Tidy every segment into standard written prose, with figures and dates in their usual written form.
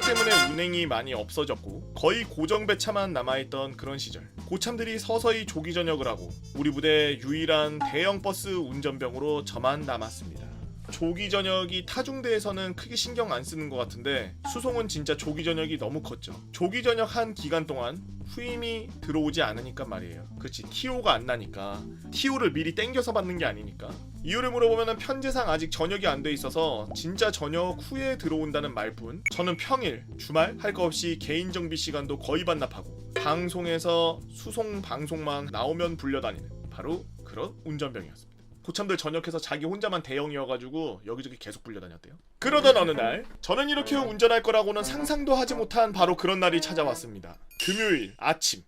때문에 운행이 많이 없어졌고 거의 고정 배차만 남아있던 그런 시절, 고참들이 서서히 조기 전역을 하고 우리 부대 유일한 대형 버스 운전병으로 저만 남았습니다. 조기 전역이 타중대에서는 크게 신경 안 쓰는 것 같은데 수송은 진짜 조기 전역이 너무 컸죠. 조기 전역한 기간 동안 후임이 들어오지 않으니까 말이에요. 그렇지, TO가 안 나니까. TO를 미리 땡겨서 받는 게 아니니까. 이유를 물어보면 편제상 아직 전역이 안 돼 있어서 진짜 전역 후에 들어온다는 말뿐. 저는 평일, 주말 할 거 없이 개인 정비 시간도 거의 반납하고 방송에서 수송 방송만 나오면 불려다니는 바로 그런 운전병이었습니다. 고참들 전역해서 자기 혼자만 대형이어가지고 여기저기 계속 불려다녔대요. 그러던 어느 날 저는 이렇게 운전할 거라고는 상상도 하지 못한 바로 그런 날이 찾아왔습니다. 금요일 아침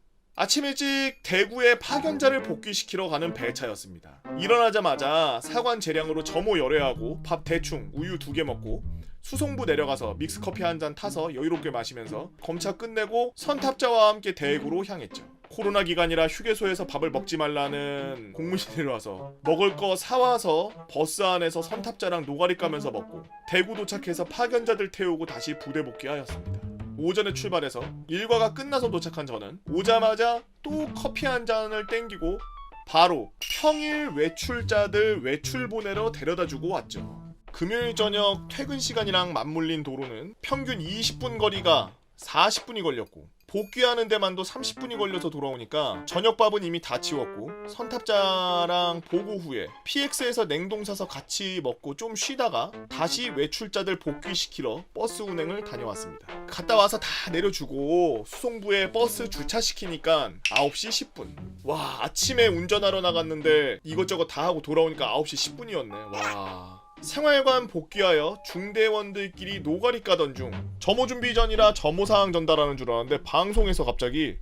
일찍 대구에 파견자를 복귀시키러 가는 배차였습니다. 일어나자마자 사관 재량으로 점호 열애하고 밥 대충 우유 2개 먹고 수송부 내려가서 믹스커피 한 잔 타서 여유롭게 마시면서 검차 끝내고 선탑자와 함께 대구로 향했죠. 코로나 기간이라 휴게소에서 밥을 먹지 말라는 공문이 내려와서 먹을 거 사와서 버스 안에서 선탑자랑 노가리 까면서 먹고 대구 도착해서 파견자들 태우고 다시 부대 복귀하였습니다. 오전에 출발해서 일과가 끝나서 도착한 저는 오자마자 또 커피 한 잔을 땡기고 바로 평일 외출자들 외출 보내러 데려다주고 왔죠. 금요일 저녁 퇴근 시간이랑 맞물린 도로는 평균 20분 거리가 40분이 걸렸고 복귀하는 데만도 30분이 걸려서 돌아오니까 저녁밥은 이미 다 치웠고 선탑자랑 보고 후에 PX에서 냉동 사서 같이 먹고 좀 쉬다가 다시 외출자들 복귀시키러 버스 운행을 다녀왔습니다. 갔다 와서 다 내려주고 수송부에 버스 주차시키니까 9시 10분. 와, 아침에 운전하러 나갔는데 이것저것 다 하고 돌아오니까 9시 10분이었네. 와. 생활관 복귀하여 중대원들끼리 노가리 까던 중 점호 준비 전이라 점호 사항 전달하는 줄 알았는데 방송에서 갑자기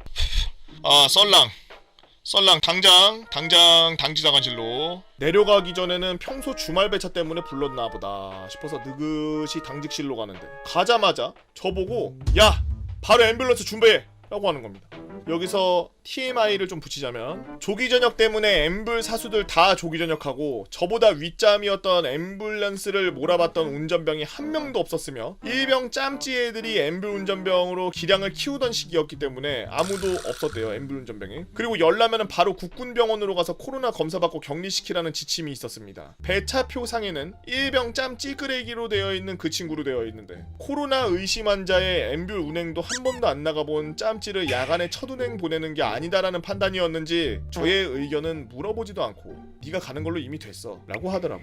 썰랑 당장 당지장관실로. 내려가기 전에는 평소 주말 배차 때문에 불렀나 보다 싶어서 느긋이 당직실로 가는데 가자마자 저보고 야 바로 앰뷸런스 준비해 라고 하는 겁니다. 여기서 TMI를 좀 붙이자면 조기 전역 때문에 앰뷸 사수들 다 조기 전역하고 저보다 윗잠이었던 앰뷸런스를 몰아봤던 운전병이 한 명도 없었으며 일병 짬찌 애들이 앰뷸 운전병으로 기량을 키우던 시기였기 때문에 아무도 없었대요, 앰뷸 운전병이. 그리고 열나면은 바로 국군병원으로 가서 코로나 검사받고 격리시키라는 지침이 있었습니다. 배차표 상에는 일병 짬찌 끄레기로 되어 있는 그 친구로 되어 있는데 코로나 의심 환자의 앰뷸 운행도 한 번도 안 나가본 짬찌를 야간에 첫 운행 보내는 게 아니다라는 판단이었는지 저의 의견은 물어보지도 않고 네가 가는 걸로 이미 됐어 라고 하더라고.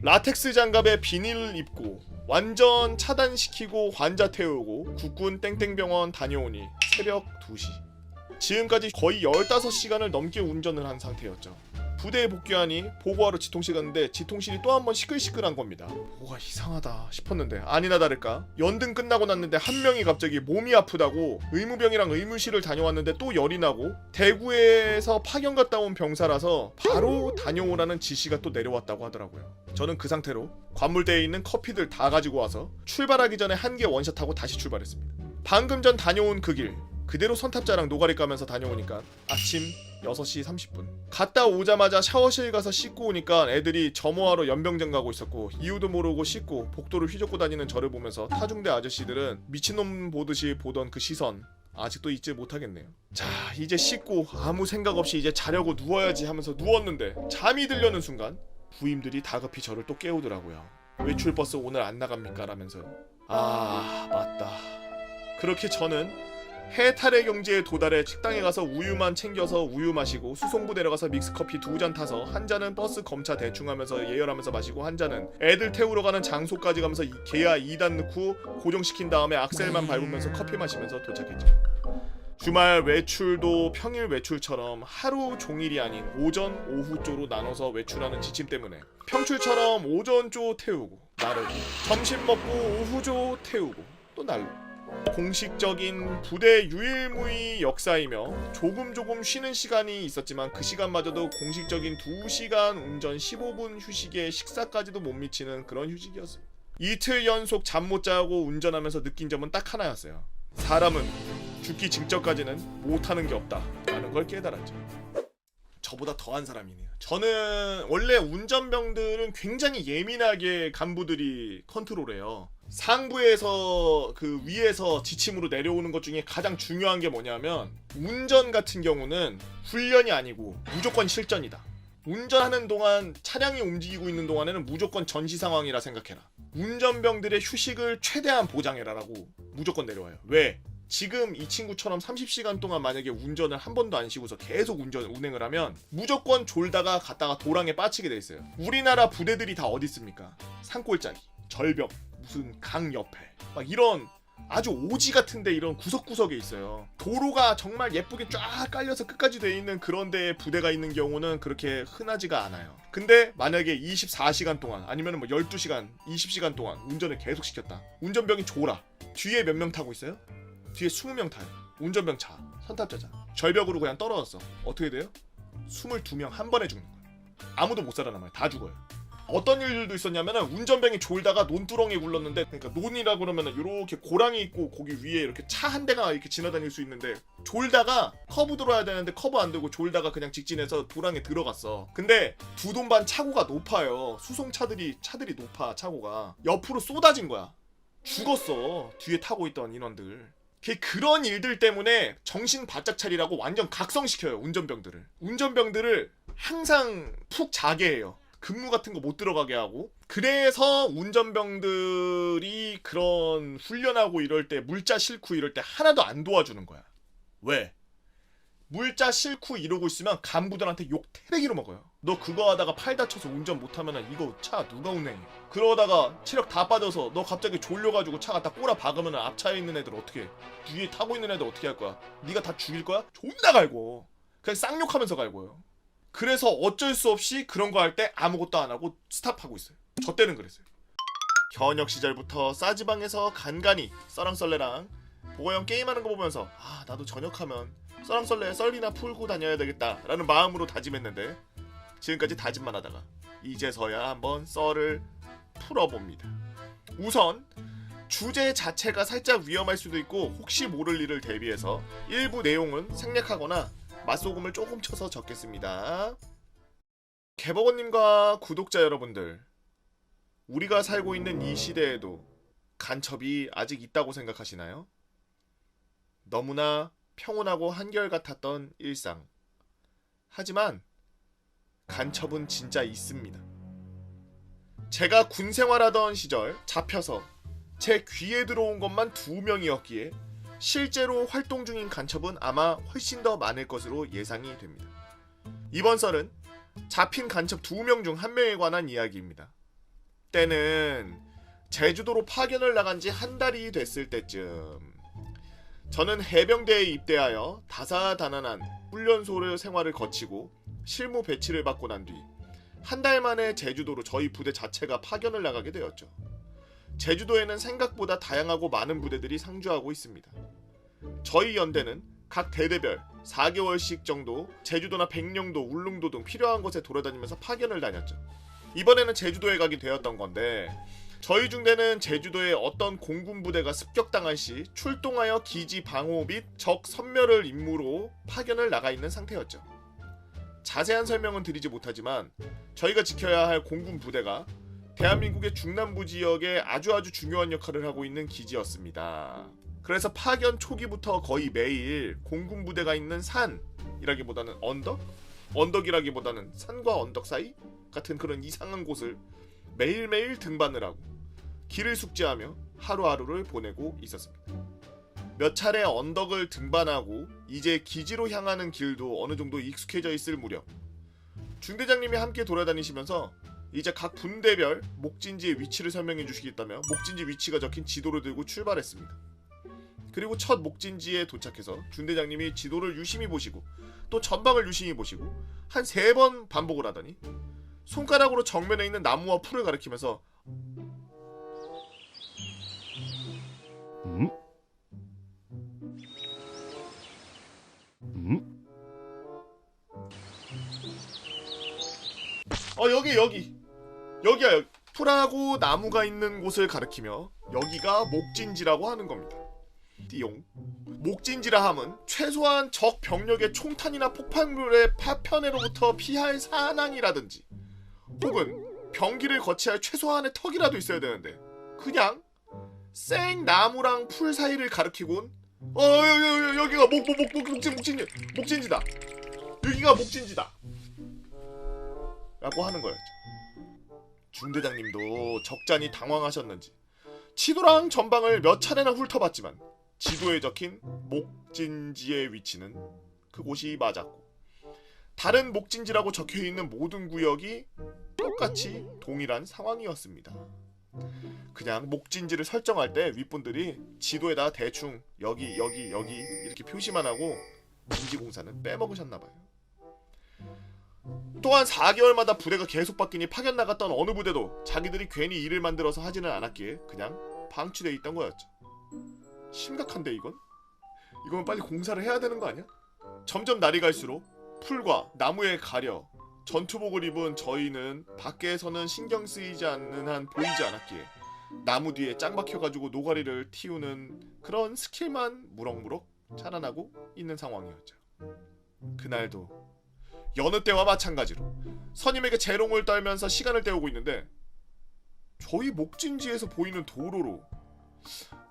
라텍스 장갑에 비닐을 입고 완전 차단시키고 환자 태우고 국군 땡땡병원 다녀오니 새벽 2시. 지금까지 거의 15시간을 넘게 운전을 한 상태였죠. 부대에 복귀하니 보고하러 지통실 갔는데 지통실이 또 한 번 시끌시끌한 겁니다. 뭐가 이상하다 싶었는데 아니나 다를까 연등 끝나고 났는데 한 명이 갑자기 몸이 아프다고 의무병이랑 의무실을 다녀왔는데 또 열이 나고 대구에서 파견 갔다 온 병사라서 바로 다녀오라는 지시가 또 내려왔다고 하더라고요. 저는 그 상태로 관물대에 있는 커피들 다 가지고 와서 출발하기 전에 한 개 원샷하고 다시 출발했습니다. 방금 전 다녀온 그 길 그대로 선탑자랑 노가리 까면서 다녀오니까 아침 6시 30분. 갔다 오자마자 샤워실 가서 씻고 오니까 애들이 점호하러 연병장 가고 있었고 이유도 모르고 씻고 복도를 휘젓고 다니는 저를 보면서 타중대 아저씨들은 미친놈 보듯이 보던 그 시선 아직도 잊지 못하겠네요. 자, 이제 씻고 아무 생각 없이 이제 자려고 누워야지 하면서 누웠는데 잠이 들려는 순간 부임들이 다급히 저를 또 깨우더라고요. 외출버스 오늘 안 나갑니까? 라면서요. 아, 맞다. 그렇게 저는 해탈의 경지에 도달해 식당에 가서 우유만 챙겨서 우유 마시고 수송부 내려가서 믹스커피 2잔 타서 한 잔은 버스 검차 대충 하면서 예열하면서 마시고 한 잔은 애들 태우러 가는 장소까지 가면서 게아 2단 넣고 고정시킨 다음에 악셀만 밟으면서 커피 마시면서 도착했죠. 주말 외출도 평일 외출처럼 하루 종일이 아닌 오전, 오후조로 나눠서 외출하는 지침 때문에 평출처럼 오전조 태우고 나르고 점심 먹고 오후조 태우고 또 나르고 공식적인 부대 유일무이 역사이며 조금 쉬는 시간이 있었지만 그 시간마저도 공식적인 2시간 운전 15분 휴식에 식사까지도 못 미치는 그런 휴식이었습니다. 이틀 연속 잠 못 자고 운전하면서 느낀 점은 딱 하나였어요. 사람은 죽기 직전까지는 못하는 게 없다 라는 걸 깨달았죠. 저보다 더한 사람이네요. 저는 원래 운전병들은 굉장히 예민하게 간부들이 컨트롤해요. 상부에서 그 위에서 지침으로 내려오는 것 중에 가장 중요한 게 뭐냐면 운전 같은 경우는 훈련이 아니고 무조건 실전이다. 운전하는 동안 차량이 움직이고 있는 동안에는 무조건 전시 상황이라 생각해라. 운전병들의 휴식을 최대한 보장해라라고 무조건 내려와요. 왜? 지금 이 친구처럼 30시간 동안 만약에 운전을 한 번도 안 쉬고서 계속 운행을 하면 무조건 졸다가 갔다가 도랑에 빠지게 돼 있어요. 우리나라 부대들이 다 어디 있습니까? 산골짜기, 절벽, 무슨 강 옆에 막 이런 아주 오지 같은데 이런 구석구석에 있어요. 도로가 정말 예쁘게 쫙 깔려서 끝까지 돼 있는 그런 데에 부대가 있는 경우는 그렇게 흔하지가 않아요. 근데 만약에 24시간 동안 아니면 뭐 12시간, 20시간 동안 운전을 계속 시켰다. 운전병이 졸아. 뒤에 몇 명 타고 있어요? 뒤에 20명 타요. 운전병 차, 선탑자자. 절벽으로 그냥 떨어졌어. 어떻게 돼요? 22명 한 번에 죽는 거예요. 아무도 못 살아남아요. 다 죽어요. 어떤 일들도 있었냐면은 운전병이 졸다가 논두렁에 굴렀는데, 그러니까 논이라 그러면은 이렇게 고랑이 있고 거기 위에 이렇게 차 한 대가 이렇게 지나다닐 수 있는데 졸다가 커브 들어야 되는데 커브 안 되고 졸다가 그냥 직진해서 도랑에 들어갔어. 근데 두 돈 반 차고가 높아요. 수송차들이 높아. 차고가 옆으로 쏟아진 거야. 죽었어. 뒤에 타고 있던 인원들. 그런 일들 때문에 정신 바짝 차리라고 완전 각성시켜요. 운전병들을 항상 푹 자게 해요. 근무 같은 거 못 들어가게 하고. 그래서 운전병들이 그런 훈련하고 이럴 때 물자 싣고 이럴 때 하나도 안 도와주는 거야. 왜? 물자 싣고 이러고 있으면 간부들한테 욕 태배기로 먹어요. 너 그거 하다가 팔 다쳐서 운전 못하면 이거 차 누가 운행해? 그러다가 체력 다 빠져서 너 갑자기 졸려가지고 차가 딱 꼬라 박으면 앞차에 있는 애들 어떻게 해? 뒤에 타고 있는 애들 어떻게 할 거야? 네가 다 죽일 거야? 존나 갈고 그냥 쌍욕하면서 갈고요. 그래서 어쩔 수 없이 그런 거 할 때 아무것도 안 하고 스탑하고 있어요. 저 때는 그랬어요. 현역 시절부터 싸지방에서 간간히 썰랑썰레랑 보고형 게임하는 거 보면서 나도 전역하면 썰랑썰레 썰이나 풀고 다녀야 되겠다 라는 마음으로 다짐했는데 지금까지 다짐만 하다가 이제서야 한번 썰을 풀어봅니다. 우선 주제 자체가 살짝 위험할 수도 있고 혹시 모를 일을 대비해서 일부 내용은 생략하거나 맛소금을 조금 쳐서 적겠습니다. 개버거님과 구독자 여러분들, 우리가 살고 있는 이 시대에도 간첩이 아직 있다고 생각하시나요? 너무나 평온하고 한결같았던 일상. 하지만 간첩은 진짜 있습니다. 제가 군 생활하던 시절 잡혀서 제 귀에 들어온 것만 2명이었기에 실제로 활동 중인 간첩은 아마 훨씬 더 많을 것으로 예상이 됩니다. 이번 썰은 잡힌 간첩 2명 중 1명에 관한 이야기입니다. 때는 제주도로 파견을 나간 지 한 달이 됐을 때쯤, 저는 해병대에 입대하여 다사다난한 훈련소 생활을 거치고 실무 배치를 받고 난 뒤 한 달 만에 제주도로 저희 부대 자체가 파견을 나가게 되었죠. 제주도에는 생각보다 다양하고 많은 부대들이 상주하고 있습니다. 저희 연대는 각 대대별 4개월씩 정도 제주도나 백령도, 울릉도 등 필요한 곳에 돌아다니면서 파견을 다녔죠. 이번에는 제주도에 가게 되었던 건데, 저희 중대는 제주도에 어떤 공군 부대가 습격당할 시 출동하여 기지 방호 및 적 섬멸을 임무로 파견을 나가 있는 상태였죠. 자세한 설명은 드리지 못하지만 저희가 지켜야 할 공군 부대가 대한민국의 중남부 지역에 아주 중요한 역할을 하고 있는 기지였습니다. 그래서 파견 초기부터 거의 매일 공군 부대가 있는 산이라기보다는 언덕이라기보다는 산과 언덕 사이 같은 그런 이상한 곳을 매일매일 등반을 하고 길을 숙지하며 하루하루를 보내고 있었습니다. 몇 차례 언덕을 등반하고 이제 기지로 향하는 길도 어느 정도 익숙해져 있을 무렵, 중대장님이 함께 돌아다니시면서 이제 각 분대별 목진지의 위치를 설명해 주시겠다며 목진지 위치가 적힌 지도를 들고 출발했습니다. 그리고 첫 목진지에 도착해서 중대장님이 지도를 유심히 보시고 또 전방을 유심히 보시고 한 3번 반복을 하더니 손가락으로 정면에 있는 나무와 풀을 가리키면서 여기야. 풀하고 나무가 있는 곳을 가리키며 여기가 목진지라고 하는 겁니다. 띠용. 목진지라 함은 최소한 적 병력의 총탄이나 폭발물의 파편으로부터 피할 사낭이라든지 혹은 병기를 거치할 최소한의 턱이라도 있어야 되는데 그냥 생 나무랑 풀 사이를 가리키곤 여기가 목진지다. 여기가 목진지다. 라고 하는 거였죠. 중대장님도 적잖이 당황하셨는지 지도랑 전방을 몇 차례나 훑어봤지만 지도에 적힌 목진지의 위치는 그곳이 맞았고 다른 목진지라고 적혀있는 모든 구역이 똑같이 동일한 상황이었습니다. 그냥 목진지를 설정할 때 윗분들이 지도에다 대충 여기 이렇게 표시만 하고 진지공사는 빼먹으셨나봐요. 또한 4개월마다 부대가 계속 바뀌니 파견 나갔던 어느 부대도 자기들이 괜히 일을 만들어서 하지는 않았기에 그냥 방치돼 있던 거였죠. 심각한데 이건 빨리 공사를 해야 되는 거 아니야? 점점 날이 갈수록 풀과 나무에 가려 전투복을 입은 저희는 밖에서는 신경 쓰이지 않는 한 보이지 않았기에 나무 뒤에 짱 박혀가지고 노가리를 틔우는 그런 스킬만 무럭무럭 자라나고 있는 상황이었죠. 그날도 여느 때와 마찬가지로 선임에게 재롱을 떨면서 시간을 때우고 있는데 저희 목진지에서 보이는 도로로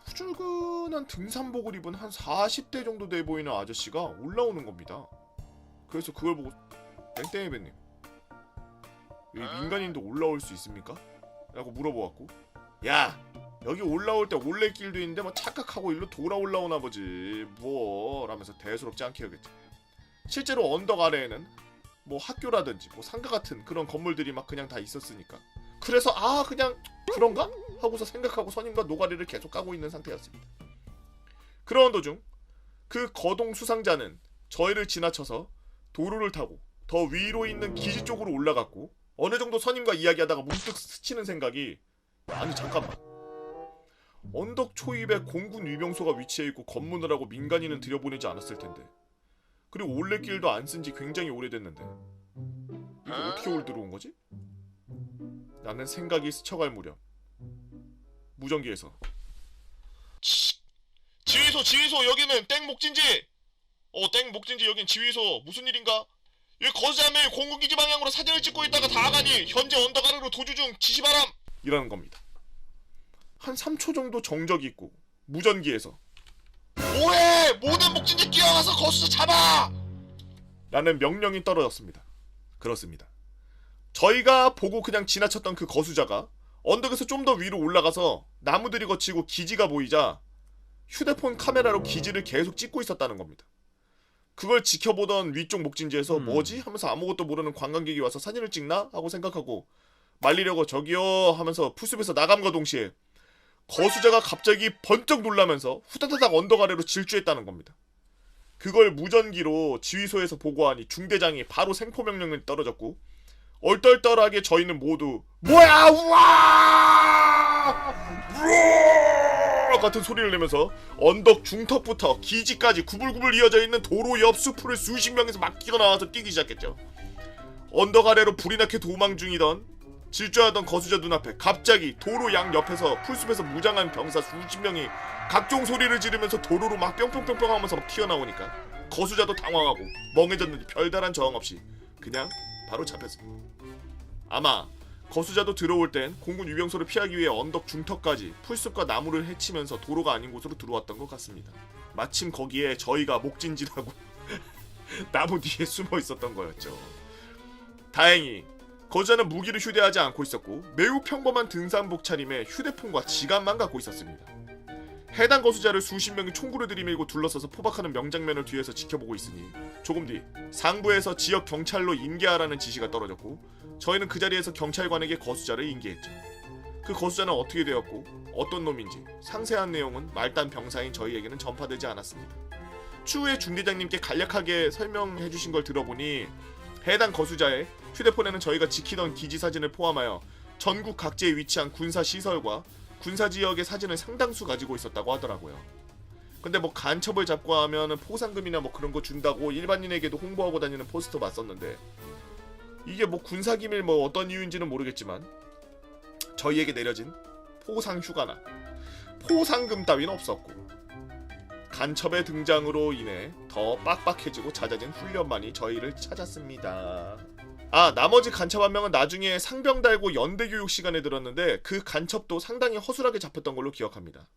후줄근한 등산복을 입은 한 40대 정도 돼 보이는 아저씨가 올라오는 겁니다. 그래서 그걸 보고 땡땡이배님 여기 민간인도 올라올 수 있습니까? 라고 물어보았고 야 여기 올라올 때 올레길도 있는데 뭐 착각하고 일로 돌아 올라오나 보지 뭐 라면서 대수롭지 않게 여겼죠. 실제로 언덕 아래에는 뭐 학교라든지 뭐 상가 같은 그런 건물들이 막 그냥 다 있었으니까 그래서 그냥 그런가? 하고서 생각하고 선임과 노가리를 계속 까고 있는 상태였습니다. 그러던 도중 그 거동 수상자는 저희를 지나쳐서 도로를 타고 더 위로 있는 기지 쪽으로 올라갔고 어느 정도 선임과 이야기하다가 문득 스치는 생각이 아니 잠깐만 언덕 초입에 공군 위병소가 위치해 있고 검문을 하고 민간인은 들여보내지 않았을 텐데 그리고 올레길도 안 쓴 지 굉장히 오래됐는데 이거 어떻게 올 들어온 거지? 라는 생각이 스쳐갈 무렵 무전기에서 지휘소 여기는 땡목진지 땡목진지 여긴 지휘소 무슨 일인가? 여기 거수자매 공군기지 방향으로 사진을 찍고 있다가 다 가니 현재 언덕 아래로 도주 중 지시바람 이라는 겁니다. 한 3초 정도 정적이 있고 무전기에서 뭐해 모든 목진지 뛰어가서 거수자 잡아 라는 명령이 떨어졌습니다. 그렇습니다. 저희가 보고 그냥 지나쳤던 그 거수자가 언덕에서 좀 더 위로 올라가서 나무들이 거치고 기지가 보이자 휴대폰 카메라로 기지를 계속 찍고 있었다는 겁니다. 그걸 지켜보던 위쪽 목진지에서 뭐지? 하면서 아무것도 모르는 관광객이 와서 사진을 찍나? 하고 생각하고 말리려고 저기요 하면서 풀숲에서 나감과 동시에 거수자가 갑자기 번쩍 놀라면서 후다다닥 언덕 아래로 질주했다는 겁니다. 그걸 무전기로 지휘소에서 보고하니 중대장이 바로 생포명령이 떨어졌고 얼떨떨하게 저희는 모두 뭐야 우와 같은 소리를 내면서 언덕 중턱부터 기지까지 구불구불 이어져 있는 도로 옆 수풀을 수십 명에서 막 뛰어나와서 뛰기 시작했죠. 언덕 아래로 불이 나게 도망 중이던 질주하던 거수자 눈앞에 갑자기 도로 양 옆에서 풀숲에서 무장한 병사 수십 명이 각종 소리를 지르면서 도로로 막 뿅뿅뿅뿅 하면서 막 튀어나오니까 거수자도 당황하고 멍해졌는지 별다른 저항 없이 그냥 바로 잡혔습니다. 아마 거수자도 들어올 땐 공군 유병소를 피하기 위해 언덕 중턱까지 풀숲과 나무를 헤치면서 도로가 아닌 곳으로 들어왔던 것 같습니다. 마침 거기에 저희가 목진지라고 나무 뒤에 숨어 있었던 거였죠. 다행히 거수자는 무기를 휴대하지 않고 있었고 매우 평범한 등산복 차림에 휴대폰과 지갑만 갖고 있었습니다. 해당 거수자를 수십 명이 총구를 들이밀고 둘러서서 포박하는 명장면을 뒤에서 지켜보고 있으니 조금 뒤 상부에서 지역 경찰로 인계하라는 지시가 떨어졌고 저희는 그 자리에서 경찰관에게 거수자를 인계했죠. 그 거수자는 어떻게 되었고 어떤 놈인지 상세한 내용은 말단 병사인 저희에게는 전파되지 않았습니다. 추후에 중대장님께 간략하게 설명해주신 걸 들어보니 해당 거수자의 휴대폰에는 저희가 지키던 기지 사진을 포함하여 전국 각지에 위치한 군사시설과 군사지역의 사진을 상당수 가지고 있었다고 하더라고요. 근데 뭐 간첩을 잡고 하면은 포상금이나 뭐 그런 거 준다고 일반인에게도 홍보하고 다니는 포스터 봤었는데 이게 뭐 군사기밀 뭐 어떤 이유인지는 모르겠지만 저희에게 내려진 포상휴가나 포상금 따위는 없었고 간첩의 등장으로 인해 더 빡빡해지고 잦아진 훈련만이 저희를 찾았습니다. 아, 나머지 간첩 한 명은 나중에 상병 달고 연대 교육 시간에 들었는데 그 간첩도 상당히 허술하게 잡혔던 걸로 기억합니다.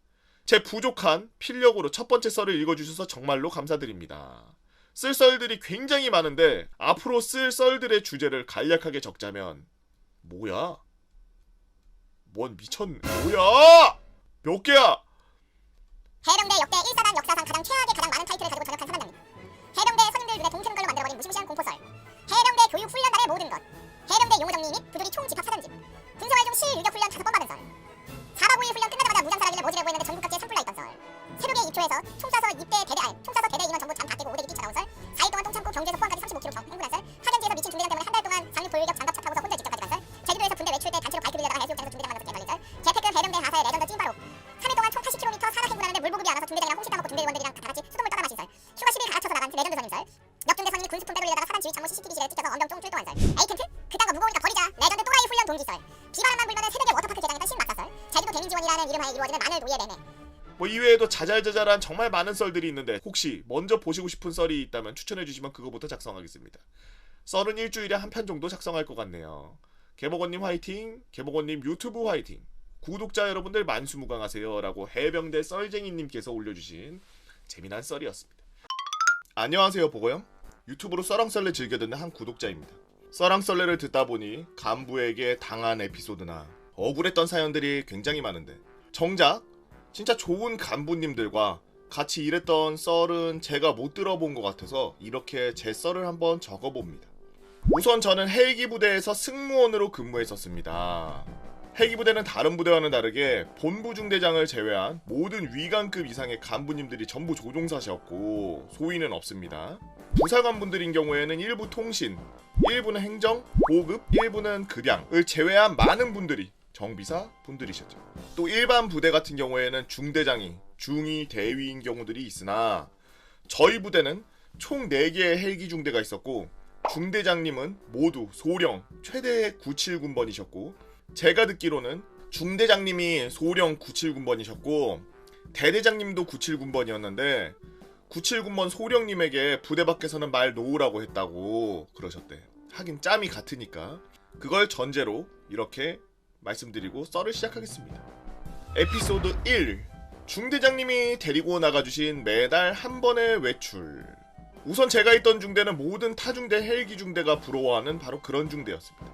제 부족한 필력으로 첫 번째 썰을 읽어주셔서 정말로 감사드립니다. 쓸 썰들이 굉장히 많은데 앞으로 쓸 썰들의 주제를 간략하게 적자면 뭐야? 뭔 미쳤네. 뭐야? 몇 개야? 해병대 역대 1사단 역사상 가장 최악의 가장 많은 타이틀을 가지고 전역한 사단장님. 해병대 선임들 눈에 동트는 걸로 만들어버린 무시무시한 공포설. 해병대 교육 훈련단의 모든 것. 해병대 용어 정리 및 부조리 총 집합 사전집. 군생활 중 실유격 훈련 5번 받은 설. 4박 5일 훈련 끝나자마자 무장사라길래 모집해고 했는데 전국 각지에 산불나 있던 설. 새벽에 입초해서 총 쏴서 입대 대대 총 쏴서 대대 인원 전부 잠 다 깨고 5대기 뛰쳐나온 설. 4일 동안 똥 참고 경주에서 포항까지 35km 행군한 설. 하경지에서 미친 중대장 때문에 한 달 동안 상륙 보유격 장갑 차 타고서 혼자 직접까지 간 설. 제주도에서 군대 외출 때 단체로 바이크 빌려다가 해수욕장에서 중대장 만나서 개걸린 설. 재테크 해병대 하사의 레전드 찐바로. 3일 동안 총 80km 산악 행군하는데 물 보급이 안 와서 중대장이랑 홍시 따먹고 중대원들이랑 다 같이 수돗물 떠다 마신 설. 휴가 10일 갈아쳐서 나간 레전드 선임 설. 역중대 선임이 군수품 빼돌리다가 사단 지휘 장모 CCTV실에 찍혀서 언병 쫑 출동한 설. 에이텐트? 그딴 거 무거우니까 버리자. 레전드 또라이 훈련 동기 설. 비바람만 불면은 새벽에 워터파크 개장했던 신막사 설. 제주도 개민지원이라는 이름 하에 이루어지는 마늘 노예 매매. 뭐 이외에도 자잘자잘한 정말 많은 썰들이 있는데 혹시 먼저 보시고 싶은 썰이 있다면 추천해주시면 그거부터 작성하겠습니다. 썰은 일주일에 한 편 정도 작성할 것 같네요. 개복원님 화이팅! 개복원님 유튜브 화이팅! 구독자 여러분들 만수무강하세요 라고 해병대 썰쟁이님께서 올려주신 재미난 썰이었습니다. 안녕하세요 보고요. 유튜브로 썰랑썰레 즐겨 듣는 한 구독자입니다. 썰랑썰레를 듣다 보니 간부에게 당한 에피소드나 억울했던 사연들이 굉장히 많은데 정작 진짜 좋은 간부님들과 같이 일했던 썰은 제가 못 들어본 것 같아서 이렇게 제 썰을 한번 적어봅니다. 우선 저는 헬기 부대에서 승무원으로 근무했었습니다. 헬기 부대는 다른 부대와는 다르게 본부 중대장을 제외한 모든 위관급 이상의 간부님들이 전부 조종사셨고 소위는 없습니다. 부사관분들인 경우에는 일부 통신, 일부는 행정, 보급, 일부는 급양을 제외한 많은 분들이 정비사 분들이셨죠. 또 일반 부대 같은 경우에는 중대장이 중위, 대위인 경우들이 있으나 저희 부대는 총 4개의 헬기 중대가 있었고 중대장님은 모두 소령 최대 97군번이셨고 제가 듣기로는 중대장님이 소령 97군번이셨고 대대장님도 97군번이었는데 97군번 소령님에게 부대 밖에서는 말 놓으라고 했다고 그러셨대. 하긴 짬이 같으니까. 그걸 전제로 이렇게 말씀드리고 썰을 시작하겠습니다. 에피소드 1. 중대장님이 데리고 나가주신 매달 한 번의 외출. 우선 제가 있던 중대는 모든 타중대 헬기 중대가 부러워하는 바로 그런 중대였습니다.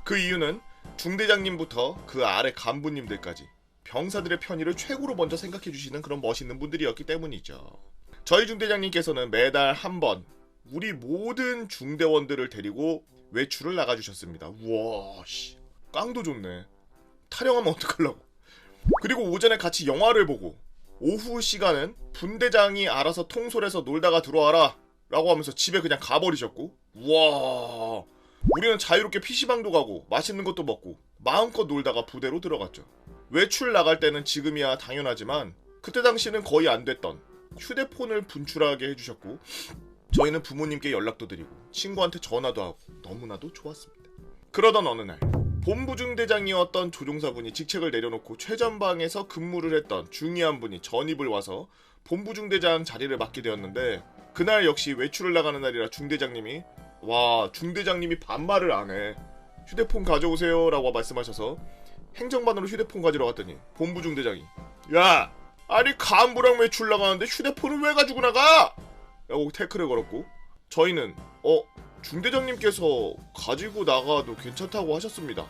그 이유는 중대장님부터 그 아래 간부님들까지 병사들의 편의를 최고로 먼저 생각해주시는 그런 멋있는 분들이었기 때문이죠. 저희 중대장님께서는 매달 한 번 우리 모든 중대원들을 데리고 외출을 나가주셨습니다. 우와 씨 깡도 좋네. 타령하면 어떡하려고. 그리고 오전에 같이 영화를 보고 오후 시간은 분대장이 알아서 통솔해서 놀다가 들어와라 라고 하면서 집에 그냥 가버리셨고 우와 우리는 자유롭게 PC방도 가고 맛있는 것도 먹고 마음껏 놀다가 부대로 들어갔죠. 외출 나갈 때는 지금이야 당연하지만 그때 당시는 거의 안 됐던 휴대폰을 분출하게 해주셨고 저희는 부모님께 연락도 드리고 친구한테 전화도 하고 너무나도 좋았습니다. 그러던 어느 날 본부중대장이었던 조종사분이 직책을 내려놓고 최전방에서 근무를 했던 중위한 분이 전입을 와서 본부중대장 자리를 맡게 되었는데 그날 역시 외출을 나가는 날이라 중대장님이 와 중대장님이 반말을 안 해. 휴대폰 가져오세요 라고 말씀하셔서 행정반으로 휴대폰 가지러 갔더니 본부중대장이 야 아니 간부랑 외출 나가는데 휴대폰을 왜 가지고 나가? 라고 태클을 걸었고 저희는 중대장님께서 가지고 나가도 괜찮다고 하셨습니다.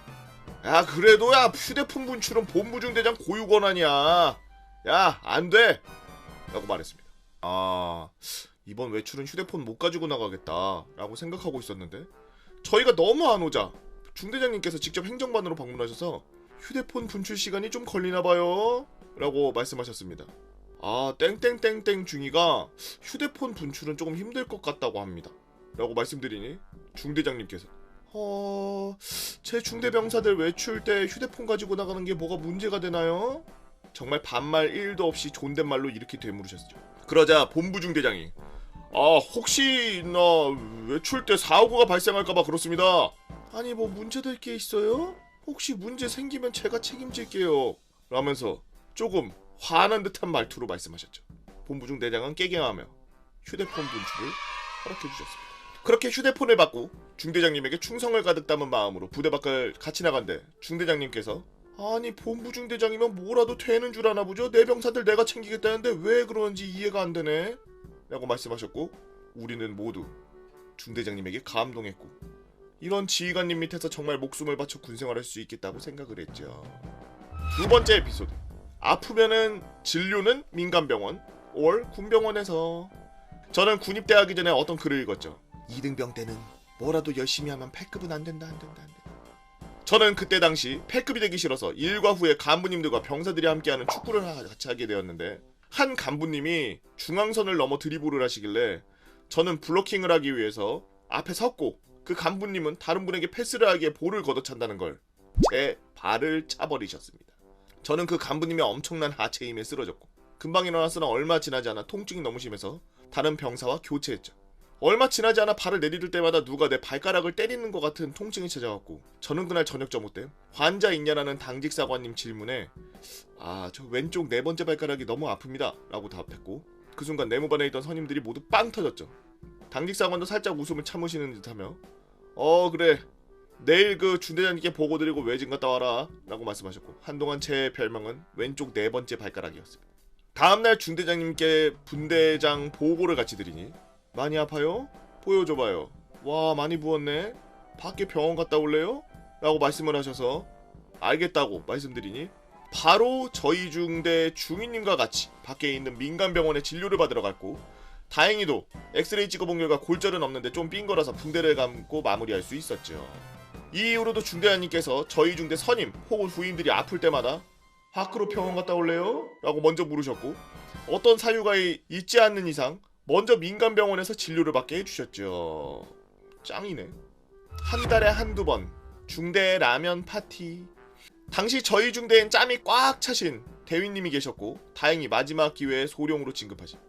야 그래도 야 휴대폰 분출은 본부중대장 고유 권한이야. 야 안돼 라고 말했습니다. 아 이번 외출은 휴대폰 못 가지고 나가겠다 라고 생각하고 있었는데 저희가 너무 안 오자 중대장님께서 직접 행정반으로 방문하셔서 휴대폰 분출 시간이 좀 걸리나봐요 라고 말씀하셨습니다. 아 땡땡땡땡 중이가 휴대폰 분출은 조금 힘들 것 같다고 합니다 라고 말씀드리니 중대장님께서 제 중대병사들 외출 때 휴대폰 가지고 나가는 게 뭐가 문제가 되나요? 정말 반말 1도 없이 존댓말로 이렇게 되물으셨죠. 그러자 본부 중대장이 혹시 나 외출 때 사고가 발생할까봐 그렇습니다. 아니 뭐 문제될 게 있어요? 혹시 문제 생기면 제가 책임질게요 라면서 조금 화난 듯한 말투로 말씀하셨죠. 본부중 대장은 깨갱하며 휴대폰 분출을 허락해 주셨습니다. 그렇게 휴대폰을 받고 중대장님에게 충성을 가득 담은 마음으로 부대 밖을 같이 나간데 중대장님께서 아니 본부중 대장이면 뭐라도 되는 줄 아나 보죠? 내 병사들 내가 챙기겠다는데 왜 그러는지 이해가 안 되네 라고 말씀하셨고 우리는 모두 중대장님에게 감동했고 이런 지휘관님 밑에서 정말 목숨을 바쳐 군생활할 수 있겠다고 생각을 했죠. 두 번째 에피소드 아프면은 진료는 민간병원 or 군병원에서. 저는 군입대하기 전에 어떤 글을 읽었죠. 2등병 때는 뭐라도 열심히 하면 8급은 안 된다. 저는 그때 당시 8급이 되기 싫어서 일과 후에 간부님들과 병사들이 함께하는 축구를 같이 하게 되었는데 한 간부님이 중앙선을 넘어 드리블을 하시길래 저는 블로킹을 하기 위해서 앞에 섰고 그 간부님은 다른 분에게 패스를 하기에 볼을 걷어찬다는 걸 제 발을 차버리셨습니다. 저는 그 간부님의 엄청난 하체 힘에 쓰러졌고 금방 일어났으나 얼마 지나지 않아 통증이 너무 심해서 다른 병사와 교체했죠. 얼마 지나지 않아 발을 내디딜 때마다 누가 내 발가락을 때리는 것 같은 통증이 찾아왔고 저는 그날 저녁 점호 때 환자 있냐라는 당직사관님 질문에 저 왼쪽 네 번째 발가락이 너무 아픕니다 라고 답했고 그 순간 내무반에 있던 선임들이 모두 빵 터졌죠. 당직사관도 살짝 웃음을 참으시는 듯하며 그래 내일 그 중대장님께 보고 드리고 외진 갔다 와라 라고 말씀하셨고 한동안 제 별명은 왼쪽 네 번째 발가락이었습니다. 다음날 중대장님께 분대장 보고를 같이 드리니 많이 아파요? 보여줘봐요. 와 많이 부었네. 밖에 병원 갔다 올래요? 라고 말씀을 하셔서 알겠다고 말씀드리니 바로 저희 중대 중위님과 같이 밖에 있는 민간병원에 진료를 받으러 갔고 다행히도 엑스레이 찍어본 결과 골절은 없는데 좀 삔 거라서 붕대를 감고 마무리할 수 있었죠. 이 이후로도 중대장님께서 저희 중대 선임 혹은 후임들이 아플 때마다 밖으로 병원 갔다 올래요? 라고 먼저 물으셨고 어떤 사유가 있지 않는 이상 먼저 민간병원에서 진료를 받게 해주셨죠. 짱이네. 한 달에 한두 번 중대 라면 파티. 당시 저희 중대엔 짬이 꽉 차신 대위님이 계셨고 다행히 마지막 기회에 소령으로 진급하신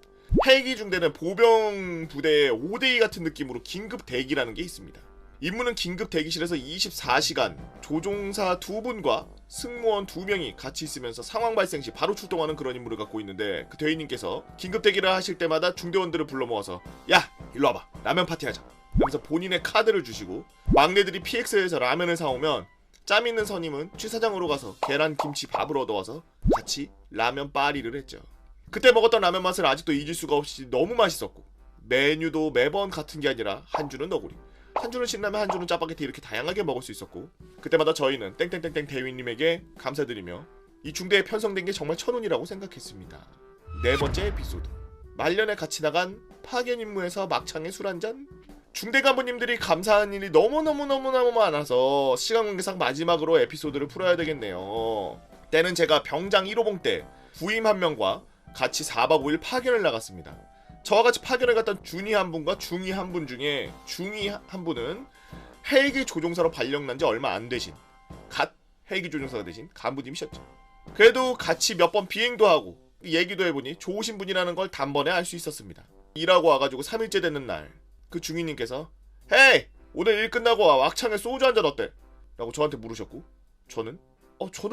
헬기 중대는 보병 부대의 5대2 같은 느낌으로 긴급 대기라는 게 있습니다. 임무는 긴급 대기실에서 24시간 조종사 2분과 승무원 2명이 같이 있으면서 상황 발생 시 바로 출동하는 그런 임무를 갖고 있는데 그 대위님께서 긴급 대기를 하실 때마다 중대원들을 불러 모아서 야 일로 와봐 라면 파티하자 하면서 본인의 카드를 주시고 막내들이 PX에서 라면을 사오면 짬 있는 선임은 취사장으로 가서 계란 김치 밥을 얻어와서 같이 라면 파리를 했죠. 그때 먹었던 라면 맛을 아직도 잊을 수가 없이 너무 맛있었고 메뉴도 매번 같은 게 아니라 한 주는 너구리 한 주는 신라면 한 주는 짜파게티 이렇게 다양하게 먹을 수 있었고 그때마다 저희는 땡땡땡땡 대위님에게 감사드리며 이 중대에 편성된 게 정말 천운이라고 생각했습니다. 네 번째 에피소드 말년에 같이 나간 파견 임무에서 막창에 술 한잔. 중대 간부님들이 감사한 일이 너무너무 많아서 시간 관계상 마지막으로 에피소드를 풀어야 되겠네요. 때는 제가 병장 1호봉 때 부임 한 명과 같이 4박 5일 파견을 나갔습니다. 저와 같이 파견을 갔던 준이 한 분과 중이 한 분 중에 중이 한 분은 헬기 조종사로 발령난 지 얼마 안 되신 갓 헬기 조종사가 되신 간부님이셨죠. 그래도 같이 몇 번 비행도 하고 얘기도 해보니 좋으신 분이라는 걸 단번에 알 수 있었습니다. 일하고 와가지고 3일째 되는 날 그 중위님께서 헤이 오늘 일 끝나고 와 막창에 소주 한잔 어때? 라고 저한테 물으셨고 저는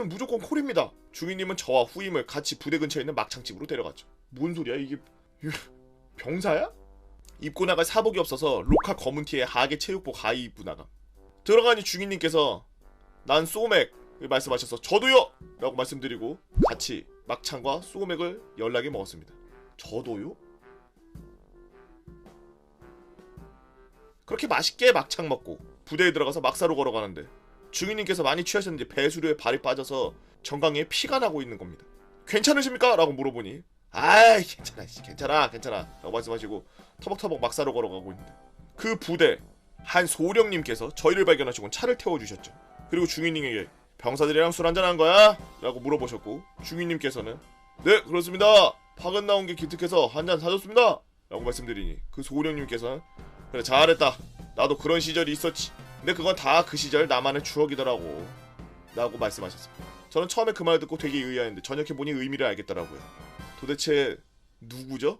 무조건 콜입니다. 중위님은 저와 후임을 같이 부대 근처에 있는 막창집으로 데려갔죠. 뭔 소리야 이게 병사야? 입고 나갈 사복이 없어서 로카 검은 티에 하계 체육복 하의 입고 나감. 들어가니 중위님께서 난 소맥 말씀하셔서 저도요! 라고 말씀드리고 같이 막창과 소맥을 연락에 먹었습니다. 저도요? 그렇게 맛있게 막창 먹고 부대에 들어가서 막사로 걸어가는데 중위님께서 많이 취하셨는지 배수류에 발이 빠져서 정강이에 피가 나고 있는 겁니다. 괜찮으십니까? 라고 물어보니 아이 괜찮아 라고 말씀하시고 터벅터벅 막사로 걸어가고 있는데 그 부대 한 소령님께서 저희를 발견하시고 차를 태워주셨죠. 그리고 중위님에게 병사들이랑 술 한잔 한 거야? 라고 물어보셨고 중위님께서는 네 그렇습니다. 파견 나온 게 기특해서 한잔 사줬습니다. 라고 말씀드리니 그 소령님께서는 그래 잘했다. 나도 그런 시절이 있었지. 근데 그건 다 그 시절 나만의 추억이더라고. 라고 말씀하셨습니다. 저는 처음에 그 말 듣고 되게 의아했는데 저녁해보니 의미를 알겠더라고요. 도대체 누구죠?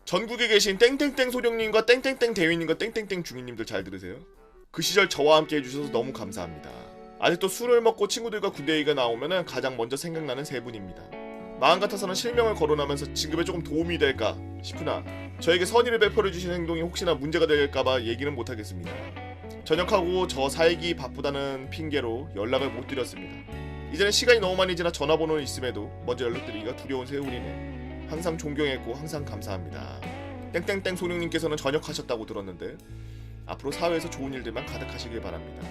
전국에 계신 땡땡땡 소령님과 땡땡땡 대위님과 땡땡땡 중위님들 잘 들으세요. 그 시절 저와 함께 해주셔서 너무 감사합니다. 아직도 술을 먹고 친구들과 군대 얘기가 나오면 가장 먼저 생각나는 세 분입니다. 마음 같아서는 실명을 거론하면서 진급에 조금 도움이 될까 싶으나 저에게 선의를 베풀어 주신 행동이 혹시나 문제가 될까봐 얘기는 못하겠습니다. 전역하고 저 살기 바쁘다는 핑계로 연락을 못 드렸습니다. 이제는 시간이 너무 많이 지나 전화번호는 있음에도 먼저 연락드리기가 두려운 세월이네. 항상 존경했고 항상 감사합니다. 땡땡땡 소룡님께서는 전역하셨다고 들었는데 앞으로 사회에서 좋은 일들만 가득하시길 바랍니다.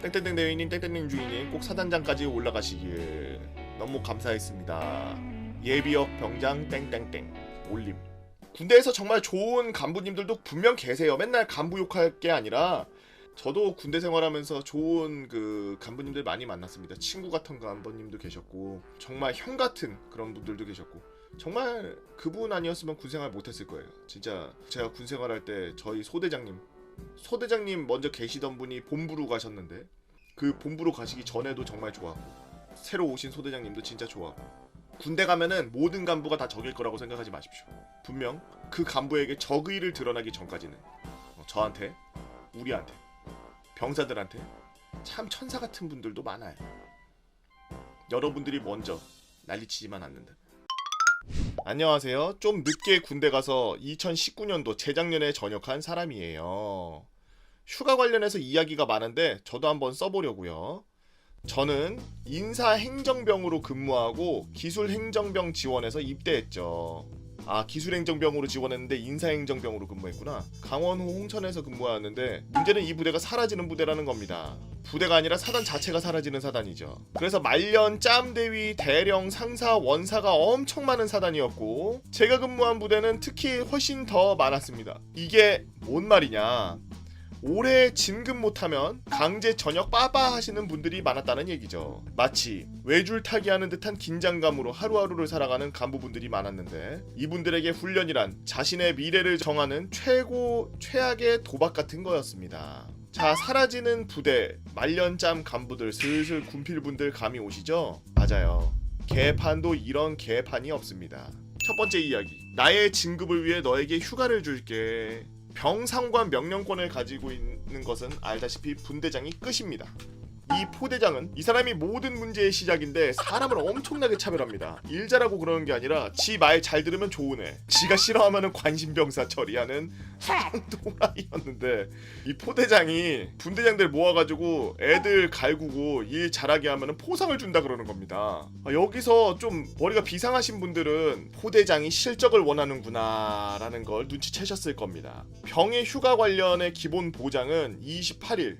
땡땡땡 대위님, 땡땡님 주인님 꼭 사단장까지 올라가시길 너무 감사했습니다. 예비역 병장 땡땡땡 올림. 군대에서 정말 좋은 간부님들도 분명 계세요. 맨날 간부 욕할 게 아니라 저도 군대 생활하면서 좋은 그 간부님들 많이 만났습니다. 친구 같은 간부님도 계셨고 정말 형 같은 그런 분들도 계셨고 정말 그분 아니었으면 군 생활 못했을 거예요. 진짜 제가 군 생활할 때 저희 소대장님 먼저 계시던 분이 본부로 가셨는데 그 본부로 가시기 전에도 정말 좋았고 새로 오신 소대장님도 진짜 좋았고 군대 가면은 모든 간부가 다 적일 거라고 생각하지 마십시오. 분명 그 간부에게 적의를 드러나기 전까지는 저한테, 우리한테, 병사들한테 참 천사 같은 분들도 많아요. 여러분들이 먼저 난리치지만 않는다. 안녕하세요. 좀 늦게 군대 가서 2019년도 재작년에 전역한 사람이에요. 휴가 관련해서 이야기가 많은데 저도 한번 써보려고요. 저는 인사행정병으로 근무하고 기술행정병 지원해서 입대했죠. 아, 기술행정병으로 지원했는데 인사행정병으로 근무했구나. 강원호 홍천에서 근무하였는데 문제는 이 부대가 사라지는 부대라는 겁니다. 부대가 아니라 사단 자체가 사라지는 사단이죠. 그래서 말년, 짬대위, 대령, 상사, 원사가 엄청 많은 사단이었고 제가 근무한 부대는 특히 훨씬 더 많았습니다. 이게 뭔 말이냐, 올해 진급 못하면 강제 전역 빠빠 하시는 분들이 많았다는 얘기죠. 마치 외줄타기 하는 듯한 긴장감으로 하루하루를 살아가는 간부분들이 많았는데 이분들에게 훈련이란 자신의 미래를 정하는 최악의 도박 같은 거였습니다. 자, 사라지는 부대, 말년짬 간부들 슬슬 군필분들 감이 오시죠? 맞아요. 개판도 이런 개판이 없습니다. 첫 번째 이야기, 나의 진급을 위해 너에게 휴가를 줄게. 병상관 명령권을 가지고 있는 것은 알다시피 분대장이 끝입니다. 이 포대장은 이 사람이 모든 문제의 시작인데 사람을 엄청나게 차별합니다. 일 잘하고 그러는 게 아니라 지 말 잘 들으면 좋은 애, 지가 싫어하면 관심병사 처리하는 또라이였는데 이 포대장이 분대장들 모아가지고 애들 갈구고 일 잘하게 하면 포상을 준다 그러는 겁니다. 여기서 좀 머리가 비상하신 분들은 포대장이 실적을 원하는구나 라는 걸 눈치채셨을 겁니다. 병의 휴가 관련의 기본 보장은 28일,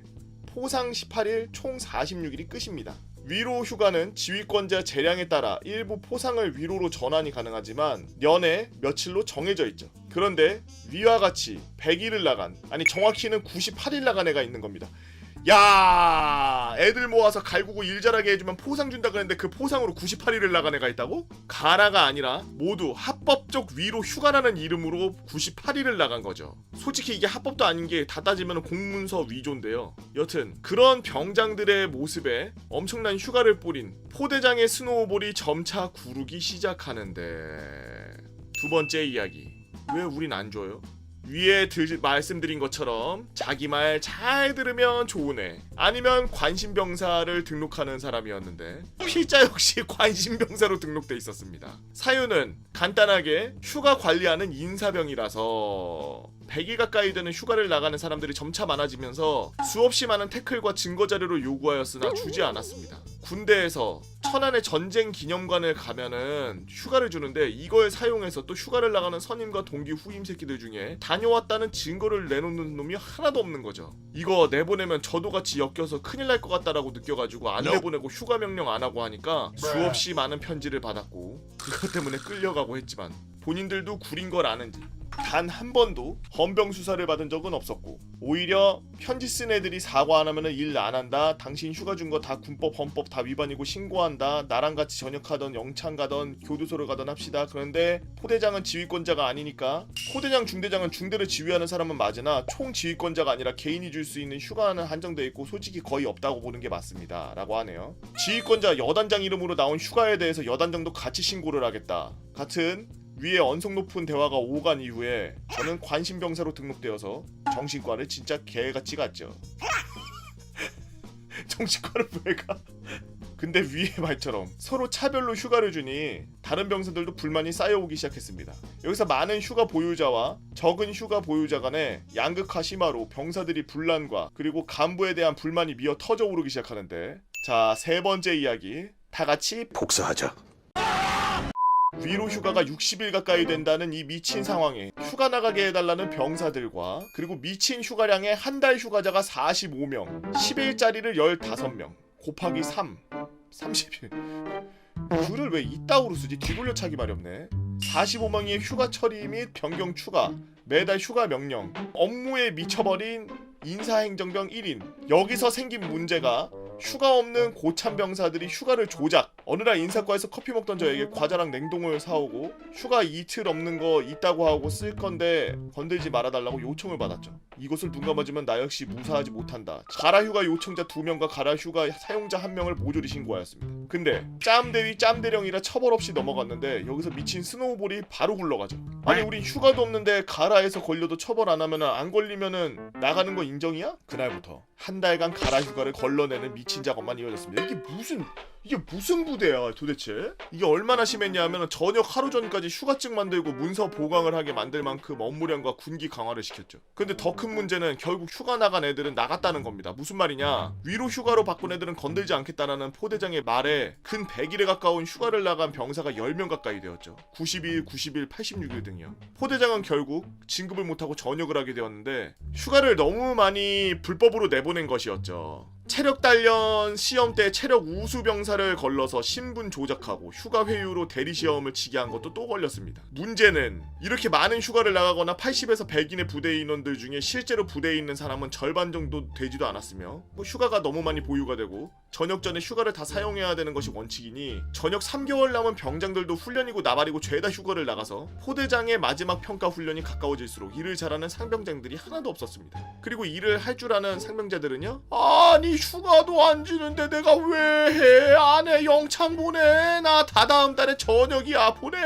포상 18일, 총 46일이 끝입니다. 위로 휴가는 지휘권자 재량에 따라 일부 포상을 위로로 전환이 가능하지만 연에 며칠로 정해져 있죠. 그런데 위와 같이 100일을 나간, 아니 정확히는 98일 나간 애가 있는 겁니다. 야, 애들 모아서 갈구고 일 잘하게 해주면 포상 준다 그랬는데 그 포상으로 98일을 나간 애가 있다고? 가라가 아니라 모두 합법적 위로 휴가라는 이름으로 98일을 나간 거죠. 솔직히 이게 합법도 아닌 게 다 따지면 공문서 위조인데요. 여튼 그런 병장들의 모습에 엄청난 휴가를 뿌린 포대장의 스노우볼이 점차 구르기 시작하는데, 두 번째 이야기, 왜 우린 안 줘요? 위에 말씀드린 것처럼 자기 말 잘 들으면 좋은 애, 아니면 관심병사를 등록하는 사람이었는데 필자 역시 관심병사로 등록돼 있었습니다. 사유는 간단하게 휴가 관리하는 인사병이라서 100일 가까이 되는 휴가를 나가는 사람들이 점차 많아지면서 수없이 많은 태클과 증거 자료를 요구하였으나 주지 않았습니다. 군대에서 천안의 전쟁 기념관을 가면은 휴가를 주는데 이걸 사용해서 또 휴가를 나가는 선임과 동기 후임 새끼들 중에 다녀왔다는 증거를 내놓는 놈이 하나도 없는 거죠. 이거 내보내면 저도 같이 엮여서 큰일 날 것 같다라고 느껴가지고 안 내보내고 휴가 명령 안 하고 하니까 수없이 많은 편지를 받았고 그것 때문에 끌려가고 했지만 본인들도 구린 걸 아는지 단 한 번도 헌병 수사를 받은 적은 없었고 오히려 편지 쓴 애들이 사과 안 하면은 일 안 한다, 당신 휴가 준 거 다 군법 헌법 다 위반이고 신고한다, 나랑 같이 전역하던 영창 가던 교도소를 가던 합시다. 그런데 포대장은 지휘권자가 아니니까, 포대장 중대장은 중대를 지휘하는 사람은 맞으나 총 지휘권자가 아니라 개인이 줄 수 있는 휴가는 한정돼 있고 솔직히 거의 없다고 보는 게 맞습니다 라고 하네요. 지휘권자 여단장 이름으로 나온 휴가에 대해서 여단장도 같이 신고를 하겠다 같은 위에 언성 높은 대화가 오간 이후에 저는 관심병사로 등록되어서 정신과를 진짜 개같이 갔죠. 정신과를 왜 가? 근데 위의 말처럼 서로 차별로 휴가를 주니 다른 병사들도 불만이 쌓여오기 시작했습니다. 여기서 많은 휴가 보유자와 적은 휴가 보유자 간의 양극화 심화로 병사들이 분란과 그리고 간부에 대한 불만이 미어 터져오르기 시작하는데, 자, 세 번째 이야기, 다 같이 복수하자. 위로 휴가가 60일 가까이 된다는 이 미친 상황에 휴가 나가게 해달라는 병사들과 그리고 미친 휴가량의 한 달 휴가자가 45명, 10일짜리를 15명 곱하기 3, 30일. 글을 왜 이따구로 쓰지? 뒤돌려 차기 마렵네. 45명의 휴가 처리 및 변경 추가, 매달 휴가 명령, 업무에 미쳐버린 인사행정병 1인. 여기서 생긴 문제가 휴가 없는 고참 병사들이 휴가를 조작. 어느 날 인사과에서 커피 먹던 저에게 과자랑 냉동을 사오고 휴가 이틀 없는 거 있다고 하고 쓸 건데 건들지 말아달라고 요청을 받았죠. 이것을 눈 감아주면 나 역시 무사하지 못한다. 가라 휴가 요청자 2명과 가라 휴가 사용자 1명을 모조리 신고하였습니다. 근데 짬대위 짬대령이라 처벌 없이 넘어갔는데 여기서 미친 스노우볼이 바로 굴러가죠. 아니 우리 휴가도 없는데 가라에서 걸려도 처벌 안 하면은 안 걸리면은 나가는 거 인정이야? 그날부터 한 달간 가라 휴가를 걸러내는 미친 작업만 이어졌습니다. 이게 무슨 부대야 도대체? 이게 얼마나 심했냐 하면 저녁 하루 전까지 휴가증 만들고 문서 보강을 하게 만들 만큼 업무량과 군기 강화를 시켰죠. 근데 더 큰 문제는 결국 휴가 나간 애들은 나갔다는 겁니다. 무슨 말이냐? 위로 휴가로 바꾼 애들은 건들지 않겠다라는 포대장의 말에 근 100일에 가까운 휴가를 나간 병사가 10명 가까이 되었죠. 92일, 90일, 86일 등이요. 포대장은 결국 진급을 못하고 전역을 하게 되었는데 휴가를 너무 많이 불법으로 내보낸 것이었죠. 체력 단련 시험 때 체력 우수 병사를 걸러서 신분 조작하고 휴가 회유로 대리 시험을 치게 한 것도 또 걸렸습니다. 문제는 이렇게 많은 휴가를 나가거나 80에서 100인의 부대 인원들 중에 실제로 부대에 있는 사람은 절반 정도 되지도 않았으며 휴가가 너무 많이 보유가 되고 전역 전에 휴가를 다 사용해야 되는 것이 원칙이니 전역 3개월 남은 병장들도 훈련이고 나발이고 죄다 휴가를 나가서 포대장의 마지막 평가 훈련이 가까워질수록 일을 잘하는 상병장들이 하나도 없었습니다. 그리고 일을 할 줄 아는 상병자들은요, 아니 휴가도 안 주는데 내가 왜 해? 안 해. 영창 보내. 나 다다음 달에 저녁이야. 보내.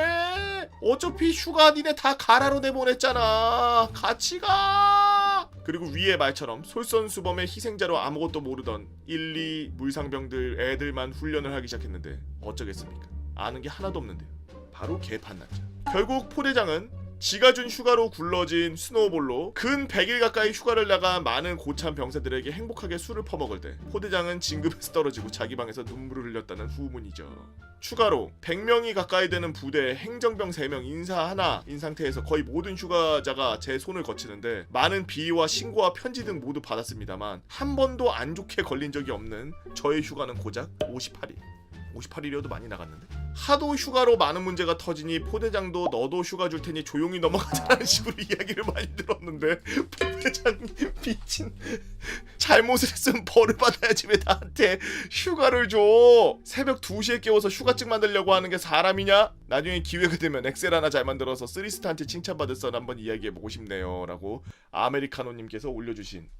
어차피 휴가 니네 다 가라로 내보냈잖아. 같이 가. 그리고 위의 말처럼 솔선수범의 희생자로 아무것도 모르던 1, 2 물상병들 애들만 훈련을 하기 시작했는데 어쩌겠습니까? 아는 게 하나도 없는데요. 바로 개판 났죠. 결국 포대장은 지가 준 휴가로 굴러진 스노우볼로 근 100일 가까이 휴가를 나간 많은 고참 병사들에게 행복하게 술을 퍼먹을 때 포대장은 진급에서 떨어지고 자기 방에서 눈물을 흘렸다는 후문이죠. 추가로 100명이 가까이 되는 부대에 행정병 3명, 인사 하나인 상태에서 거의 모든 휴가자가 제 손을 거치는데 많은 비위와 신고와 편지 등 모두 받았습니다만 한 번도 안 좋게 걸린 적이 없는 저의 휴가는 고작 58일. 58일이어도 많이 나갔는데? 하도 휴가로 많은 문제가 터지니 포대장도 너도 휴가 줄 테니 조용히 넘어가자라는 식으로 이야기를 많이 들었는데 포대장님 미친, 잘못을 했으면 벌을 받아야지 왜 나한테 휴가를 줘. 새벽 2시에 깨워서 휴가증 만들려고 하는 게 사람이냐? 나중에 기회가 되면 엑셀 하나 잘 만들어서 쓰리스타한테 칭찬받을 썰 한번 이야기해보고 싶네요 라고 아메리카노님께서 올려주신,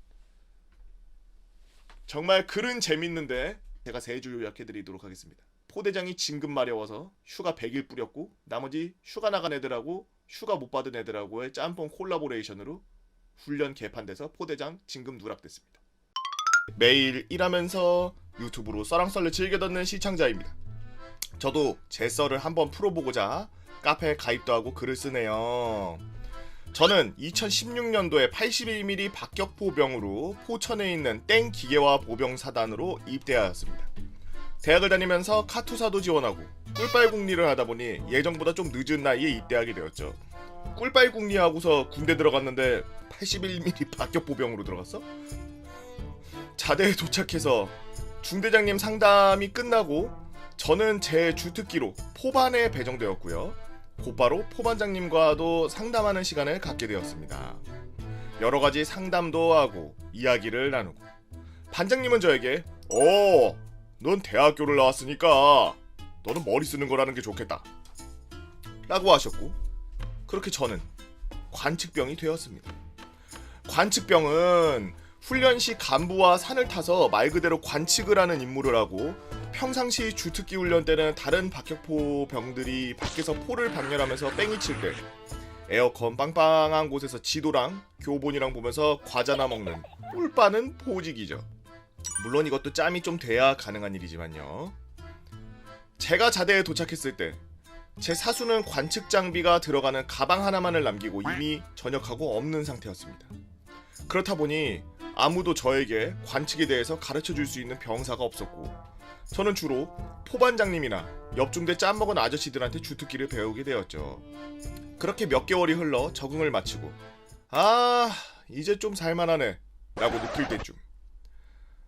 정말 글은 재밌는데 제가 3주 요약해드리도록 하겠습니다. 포대장이 진급 마려워서 휴가 100일 뿌렸고 나머지 휴가 나간 애들하고 휴가 못 받은 애들하고의 짬뽕 콜라보레이션으로 훈련 개판돼서 포대장 진급 누락됐습니다. 매일 일하면서 유튜브로 썰랑썰을 즐겨 듣는 시청자입니다. 저도 제 썰을 한번 풀어보고자 카페에 가입도 하고 글을 쓰네요. 저는 2016년도에 81mm 박격포병으로 포천에 있는 땡 기계화 보병 사단으로 입대하였습니다. 대학을 다니면서 카투사도 지원하고 꿀빨궁리를 하다보니 예정보다 좀 늦은 나이에 입대하게 되었죠. 꿀빨궁리 하고서 군대 들어갔는데 81mm 박격포병으로 들어갔어? 자대에 도착해서 중대장님 상담이 끝나고 저는 제 주특기로 포반에 배정되었고요. 곧바로 포반장님과도 상담하는 시간을 갖게 되었습니다. 여러가지 상담도 하고 이야기를 나누고 반장님은 저에게 넌 대학교를 나왔으니까 너는 머리 쓰는 거라는 게 좋겠다 라고 하셨고 그렇게 저는 관측병이 되었습니다. 관측병은 훈련 시 간부와 산을 타서 말 그대로 관측을 하는 임무를 하고 평상시 주특기 훈련 때는 다른 박격포 병들이 밖에서 포를 방열하면서 뺑이 칠 때 에어컨 빵빵한 곳에서 지도랑 교본이랑 보면서 과자나 먹는 꿀빠는 포직이죠. 물론 이것도 짬이 좀 돼야 가능한 일이지만요. 제가 자대에 도착했을 때 제 사수는 관측 장비가 들어가는 가방 하나만을 남기고 이미 전역하고 없는 상태였습니다. 그렇다 보니 아무도 저에게 관측에 대해서 가르쳐줄 수 있는 병사가 없었고 저는 주로 포반장님이나 옆중대 짬먹은 아저씨들한테 주특기를 배우게 되었죠. 그렇게 몇 개월이 흘러 적응을 마치고 아 이제 좀 살만하네 라고 느낄 때쯤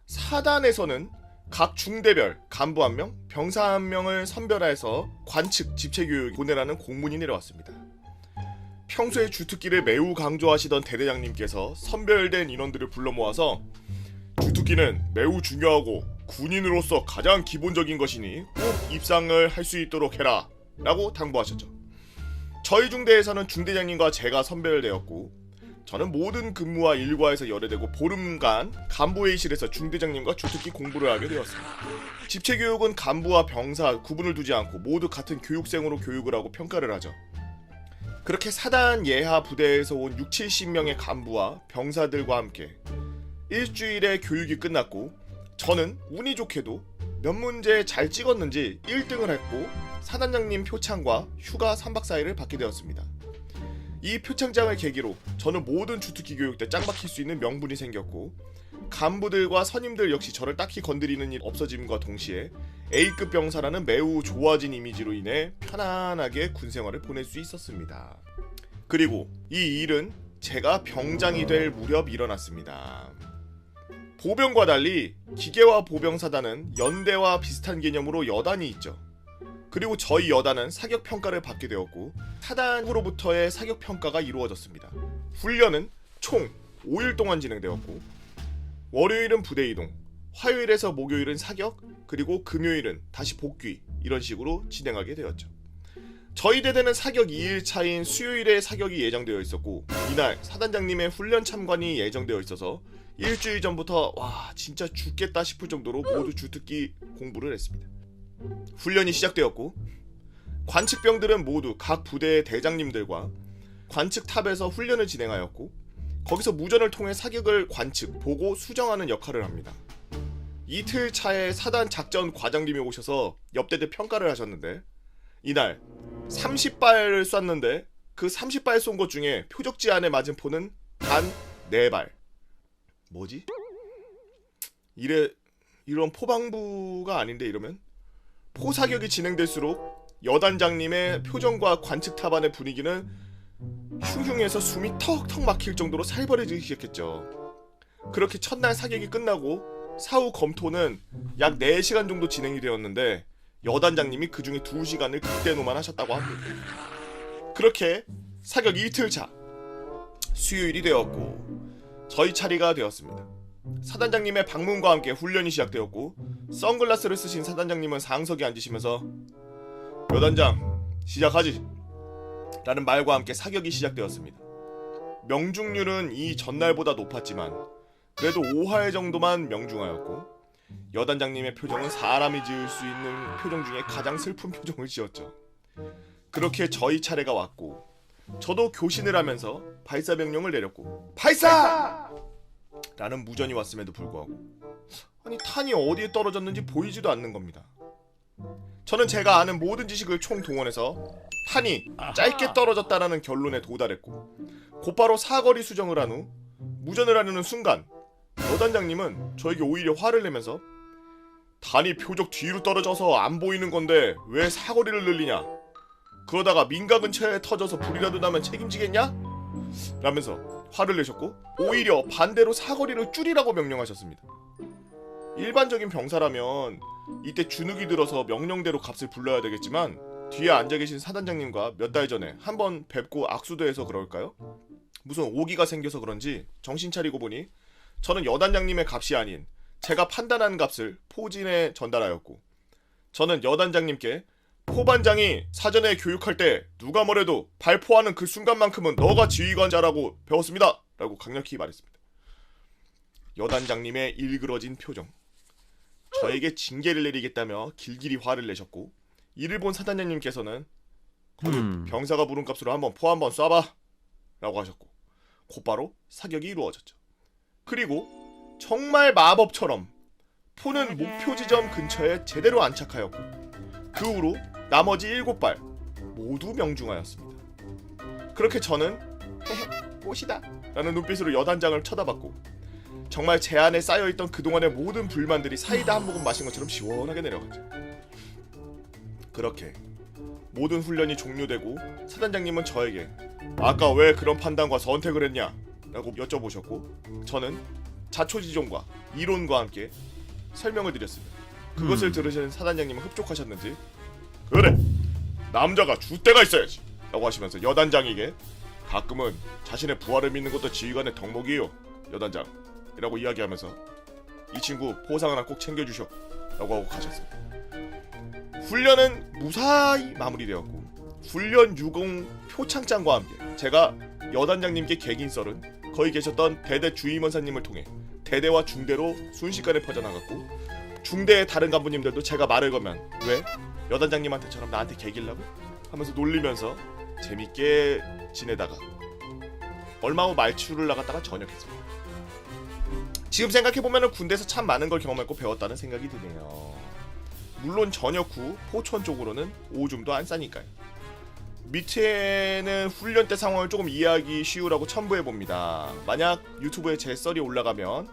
사단에서는 각 중대별 간부 1명, 병사 1명을 선별해서 관측, 집체교육 보내라는 공문이 내려왔습니다. 평소에 주특기를 매우 강조하시던 대대장님께서 선별된 인원들을 불러 모아서 주특기는 매우 중요하고 군인으로서 가장 기본적인 것이니 꼭 입상을 할 수 있도록 해라 라고 당부하셨죠. 저희 중대에서는 중대장님과 제가 선별되었고 저는 모든 근무와 일과에서 열애되고 보름간 간부회의실에서 중대장님과 주특기 공부를 하게 되었습니다. 집체교육은 간부와 병사 구분을 두지 않고 모두 같은 교육생으로 교육을 하고 평가를 하죠. 그렇게 사단 예하 부대에서 온 60-70명의 간부와 병사들과 함께 일주일의 교육이 끝났고 저는 운이 좋게도 몇 문제 잘 찍었는지 1등을 했고 사단장님 표창과 휴가 3박 4일을 받게 되었습니다. 이 표창장을 계기로 저는 모든 주특기 교육 때 짱 박힐 수 있는 명분이 생겼고 간부들과 선임들 역시 저를 딱히 건드리는 일 없어짐과 동시에 A급 병사라는 매우 좋아진 이미지로 인해 편안하게 군생활을 보낼 수 있었습니다. 그리고 이 일은 제가 병장이 될 무렵 일어났습니다. 보병과 달리 기계화 보병사단은 연대와 비슷한 개념으로 여단이 있죠. 그리고 저희 여단은 사격평가를 받게 되었고 사단으로부터의 사격평가가 이루어졌습니다. 훈련은 총 5일 동안 진행되었고 월요일은 부대 이동, 화요일에서 목요일은 사격, 그리고 금요일은 다시 복귀 이런 식으로 진행하게 되었죠. 저희 대대는 사격 2일 차인 수요일에 사격이 예정되어 있었고 이날 사단장님의 훈련 참관이 예정되어 있어서 일주일 전부터 와 진짜 죽겠다 싶을 정도로 모두 주특기 공부를 했습니다. 훈련이 시작되었고 관측병들은 모두 각 부대의 대장님들과 관측탑에서 훈련을 진행하였고 거기서 무전을 통해 사격을 관측, 보고 수정하는 역할을 합니다. 이틀 차에 사단 작전 과장님이 오셔서 옆대대 평가를 하셨는데 이날 30발을 쐈는데 그 30발 쏜 것 중에 표적지 안에 맞은 포는 단 4발. 뭐지? 이런 포방부가 아닌데 이러면? 포사격이 진행될수록 여단장님의 표정과 관측탑안의 분위기는 흉흉해서 숨이 턱턱 막힐 정도로 살벌해지기 시작했죠. 그렇게 첫날 사격이 끝나고 사후 검토는 약 4시간 정도 진행이 되었는데 여단장님이 그 중에 2시간을 극대노만 하셨다고 합니다. 그렇게 사격 이틀차 수요일이 되었고 저희 차례가 되었습니다. 사단장님의 방문과 함께 훈련이 시작되었고 선글라스를 쓰신 사단장님은 상석에 앉으시면서 여단장 시작하지 라는 말과 함께 사격이 시작되었습니다. 명중률은 이 전날보다 높았지만 그래도 5할 정도만 명중하였고 여단장님의 표정은 사람이 지을 수 있는 표정 중에 가장 슬픈 표정을 지었죠. 그렇게 저희 차례가 왔고 저도 교신을 하면서 발사 명령을 내렸고 발사! 라는 무전이 왔음에도 불구하고 아니 탄이 어디에 떨어졌는지 보이지도 않는 겁니다. 저는 제가 아는 모든 지식을 총동원해서 탄이 짧게 떨어졌다라는 결론에 도달했고 곧바로 사거리 수정을 한 후 무전을 하려는 순간 여단장님은 저에게 오히려 화를 내면서 탄이 표적 뒤로 떨어져서 안 보이는 건데 왜 사거리를 늘리냐? 그러다가 민가 근처에 터져서 불이라도 나면 책임지겠냐? 라면서 화를 내셨고 오히려 반대로 사거리를 줄이라고 명령하셨습니다. 일반적인 병사라면 이때 주눅이 들어서 명령대로 값을 불러야 되겠지만 뒤에 앉아계신 사단장님과 몇 달 전에 한번 뵙고 악수도 해서 그럴까요? 무슨 오기가 생겨서 그런지 정신 차리고 보니 저는 여단장님의 값이 아닌 제가 판단한 값을 포진에 전달하였고 저는 여단장님께 포반장이 사전에 교육할 때 누가 뭐래도 발포하는 그 순간만큼은 너가 지휘관자라고 배웠습니다 라고 강력히 말했습니다. 여단장님의 일그러진 표정, 저에게 징계를 내리겠다며 길길이 화를 내셨고 이를 본 사단장님께서는 병사가 부른 값으로 한번 포 한번 쏴봐 라고 하셨고 곧바로 사격이 이루어졌죠. 그리고 정말 마법처럼 포는 목표 지점 근처에 제대로 안착하였고 그 후로 나머지 7발 모두 명중하였습니다. 그렇게 저는 헤헤 꽃이다 라는 눈빛으로 여단장을 쳐다봤고 정말 제 안에 쌓여있던 그동안의 모든 불만들이 사이다 한 모금 마신 것처럼 시원하게 내려갔죠. 그렇게 모든 훈련이 종료되고 사단장님은 저에게 아까 왜 그런 판단과 선택을 했냐 라고 여쭤보셨고 저는 자초지종과 이론과 함께 설명을 드렸습니다. 그것을 들으신 사단장님은 흡족하셨는지 그래 남자가 줏대가 있어야지 라고 하시면서 여단장에게 가끔은 자신의 부하를 믿는 것도 지휘관의 덕목이에요 여단장 이라고 이야기하면서 이 친구 포상 하나 꼭 챙겨주셔 라고 하고 가셨습니다. 훈련은 무사히 마무리되었고 훈련 유공 표창장과 함께 제가 여단장님께 개긴 썰은 거기 계셨던 대대 주임원사님을 통해 대대와 중대로 순식간에 퍼져나갔고 중대의 다른 간부님들도 제가 말을 걸면 왜? 여단장님한테처럼 나한테 개길라고? 하면서 놀리면서 재밌게 지내다가 얼마 후 말출을 나갔다가 전역했습니다. 지금 생각해보면 군대에서 참 많은 걸 경험했고 배웠다는 생각이 드네요. 물론 전역 후 포천 쪽으로는 오줌도 안 싸니까요. 밑에는 훈련 때 상황을 조금 이해하기 쉬우라고 첨부해봅니다. 만약 유튜브에 제 썰이 올라가면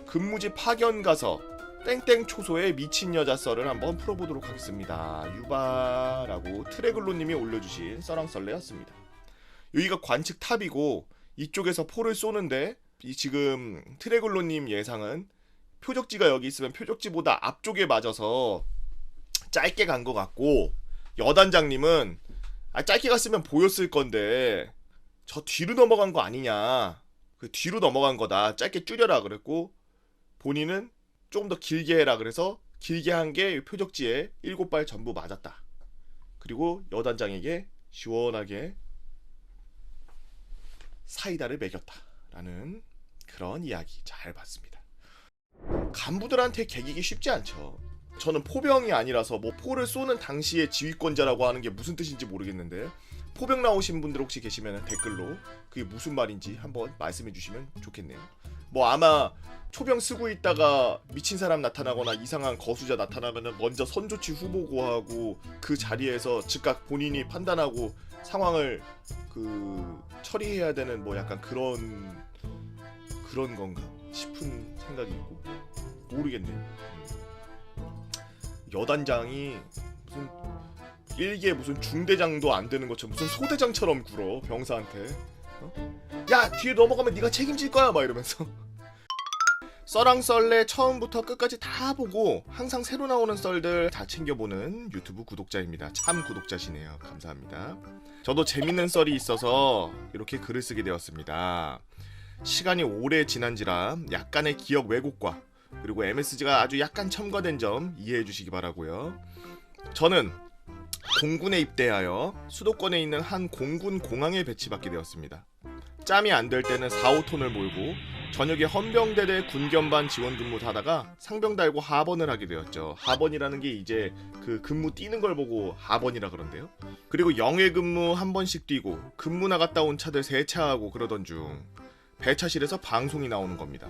근무지 파견 가서 땡땡 초소의 미친 여자 썰을 한번 풀어보도록 하겠습니다. 유바라고 트레글로님이 올려주신 썰랑썰레였습니다. 여기가 관측 탑이고 이쪽에서 포를 쏘는데 이 지금 트레글로님 예상은 표적지가 여기 있으면 표적지보다 앞쪽에 맞아서 짧게 간 것 같고 여단장님은 짧게 갔으면 보였을 건데 저 뒤로 넘어간 거 아니냐 그 뒤로 넘어간 거다 짧게 줄여라 그랬고 본인은 조금 더 길게 해라 그래서 길게 한 게 표적지에 7발 전부 맞았다. 그리고 여단장에게 시원하게 사이다를 먹였다라는 그런 이야기 잘 봤습니다. 간부들한테 개기기 쉽지 않죠. 저는 포병이 아니라서 뭐 포를 쏘는 당시의 지휘권자라고 하는 게 무슨 뜻인지 모르겠는데 포병 나오신 분들 혹시 계시면 댓글로 그게 무슨 말인지 한번 말씀해 주시면 좋겠네요. 뭐 아마 초병 쓰고 있다가 미친 사람 나타나거나 이상한 거수자 나타나면은 먼저 선조치 후보고하고 그 자리에서 즉각 본인이 판단하고 상황을 처리해야 되는 뭐 약간 그런 건가 싶은 생각이 있고 모르겠네요. 여단장이 무슨 일개 무슨 중대장도 안 되는 것처럼 무슨 소대장처럼 굴어 병사한테 야 뒤에 넘어가면 네가 책임질 거야 막 이러면서 썰랑썰레 처음부터 끝까지 다 보고 항상 새로 나오는 썰들 다 챙겨보는 유튜브 구독자입니다. 참 구독자시네요. 감사합니다. 저도 재밌는 썰이 있어서 이렇게 글을 쓰게 되었습니다. 시간이 오래 지난지라 약간의 기억 왜곡과 그리고 MSG가 아주 약간 첨가된 점 이해해 주시기 바라고요. 저는 공군에 입대하여 수도권에 있는 한 공군 공항에 배치받게 되었습니다. 짬이 안 될 때는 4, 5톤을 몰고 저녁에 헌병대대 군견반 지원 근무를 하다가 상병 달고 하번을 하게 되었죠. 하번이라는 게 이제 그 근무 뛰는 걸 보고 하번이라 그런데요. 그리고 영해 근무 한 번씩 뛰고 근무 나갔다 온 차들 세차하고 그러던 중 배차실에서 방송이 나오는 겁니다.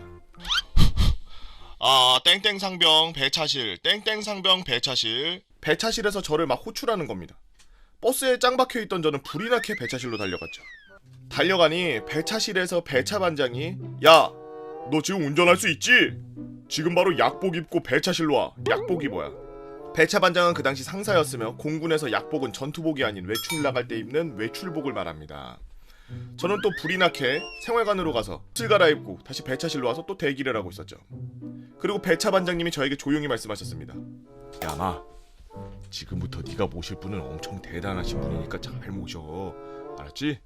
땡땡 상병 배차실, 땡땡 상병 배차실. 배차실에서 저를 막 호출하는 겁니다. 버스에 짱 박혀있던 저는 불이 나게 배차실로 달려갔죠. 달려가니 배차실에서 배차반장이 야, 너 지금 운전할 수 있지? 지금 바로 약복 입고 배차실로 와. 약복이 뭐야? 배차반장은 그 당시 상사였으며 공군에서 약복은 전투복이 아닌 외출 나갈 때 입는 외출복을 말합니다. 저는 또 불이 나게 생활관으로 가서 옷을 갈아입고 다시 배차실로 와서 또 대기를 하고 있었죠. 그리고 배차반장님이 저에게 조용히 말씀하셨습니다. 야마, 지금부터 네가 모실 분은 엄청 대단하신 분이니까 잘 모셔. 알았지?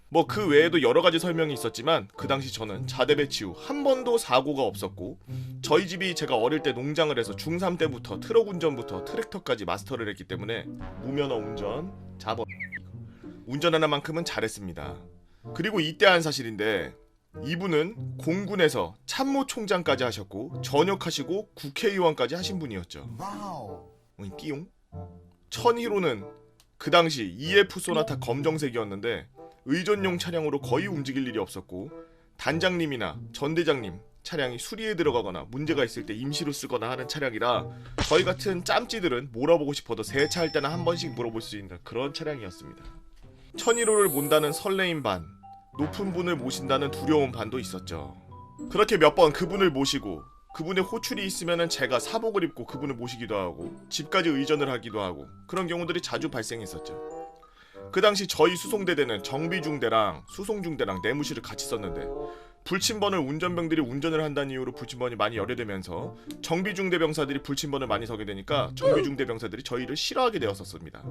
뭐 그 외에도 여러 가지 설명이 있었지만 그 당시 저는 자대 배치 후 한 번도 사고가 없었고 저희 집이 제가 어릴 때 농장을 해서 중3 때부터 트럭 운전부터 트랙터까지 마스터를 했기 때문에 무면허 운전, 자범 운전하는 만큼은 잘했습니다. 그리고 이때 한 사실인데 이분은 공군에서 참모총장까지 하셨고 전역하시고 국회의원까지 하신 분이었죠. 띠용? 1000히로는 그 당시 EF 소나타 검정색이었는데 의전용 차량으로 거의 움직일 일이 없었고 단장님이나 전대장님, 차량이 수리에 들어가거나 문제가 있을 때 임시로 쓰거나 하는 차량이라 저희 같은 짬찌들은 몰아보고 싶어도 세차할 때나 한 번씩 물어볼 수 있는 그런 차량이었습니다. 1001호를 몬다는 설레임 반, 높은 분을 모신다는 두려움 반도 있었죠. 그렇게 몇 번 그분을 모시고 그분의 호출이 있으면은 제가 사복을 입고 그분을 모시기도 하고 집까지 의전을 하기도 하고 그런 경우들이 자주 발생했었죠. 그 당시 저희 수송대대는 정비중대랑 수송중대랑 내무실을 같이 썼는데 불침번을 운전병들이 운전을 한다는 이유로 불침번이 많이 열애되면서 정비중대 병사들이 불침번을 많이 서게 되니까 정비중대 병사들이 저희를 싫어하게 되었었습니다.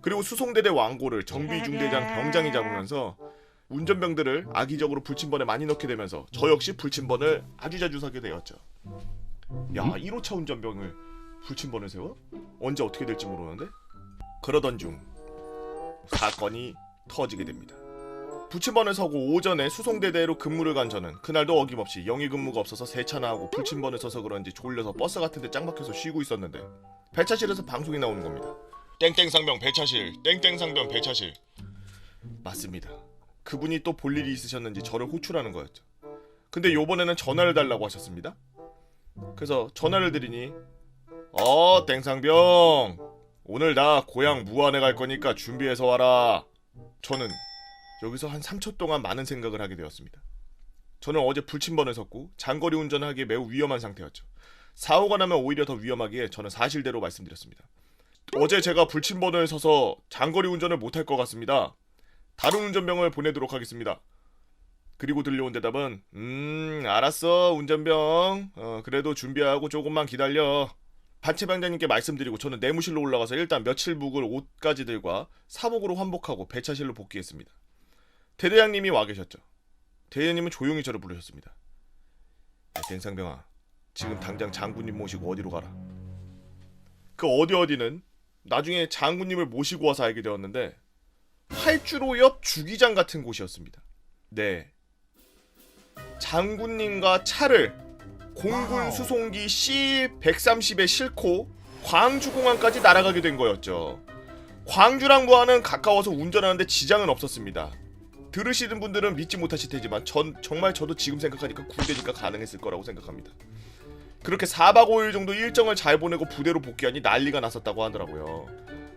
그리고 수송대대 왕고를 정비중대장 병장이 잡으면서 운전병들을 악의적으로 불침번에 많이 넣게 되면서 저 역시 불침번을 아주 자주 서게 되었죠. 야, 1호차 운전병을 불침번을 세워? 언제 어떻게 될지 모르는데? 그러던 중 사건이 터지게 됩니다. 불침번을 서고 오전에 수송대대로 근무를 간 저는 그날도 어김없이 영위 근무가 없어서 세차나 하고 불침번을 서서 그런지 졸려서 버스 같은 데 짱 박혀서 쉬고 있었는데 배차실에서 방송이 나오는 겁니다. 땡땡상병 배차실, 땡땡상병 배차실. 맞습니다. 그분이 또 볼 일이 있으셨는지 저를 호출하는 거였죠. 근데 요번에는 전화를 달라고 하셨습니다. 그래서 전화를 드리니 땡상병 오늘 나 고향 무안에 갈 거니까 준비해서 와라. 저는 여기서 한 3초 동안 많은 생각을 하게 되었습니다. 저는 어제 불침번을 섰고 장거리 운전을 하기에 매우 위험한 상태였죠. 사고가 나면 오히려 더 위험하기에 저는 사실대로 말씀드렸습니다. 어제 제가 불침번을 서서 장거리 운전을 못할 것 같습니다. 다른 운전병을 보내도록 하겠습니다. 그리고 들려온 대답은 알았어 운전병 그래도 준비하고 조금만 기다려. 반체방장님께 말씀드리고 저는 내무실로 올라가서 일단 며칠 묵을 옷가지들과 사복으로 환복하고 배차실로 복귀했습니다. 대대장님이 와 계셨죠. 대대장님은 조용히 저를 부르셨습니다. 땡상병아 지금 당장 장군님 모시고 어디로 가라. 그 어디는 나중에 장군님을 모시고 와서 알게 되었는데 활주로 옆 주기장 같은 곳이었습니다. 네, 장군님과 차를 공군 수송기 C-130에 싣고 광주공항까지 날아가게 된 거였죠. 광주랑 무안은 가까워서 운전하는데 지장은 없었습니다. 들으시는 분들은 믿지 못하실 테지만 정말 저도 지금 생각하니까 군대니까 가능했을 거라고 생각합니다. 그렇게 4박 5일 정도 일정을 잘 보내고 부대로 복귀하니 난리가 났었다고 하더라고요.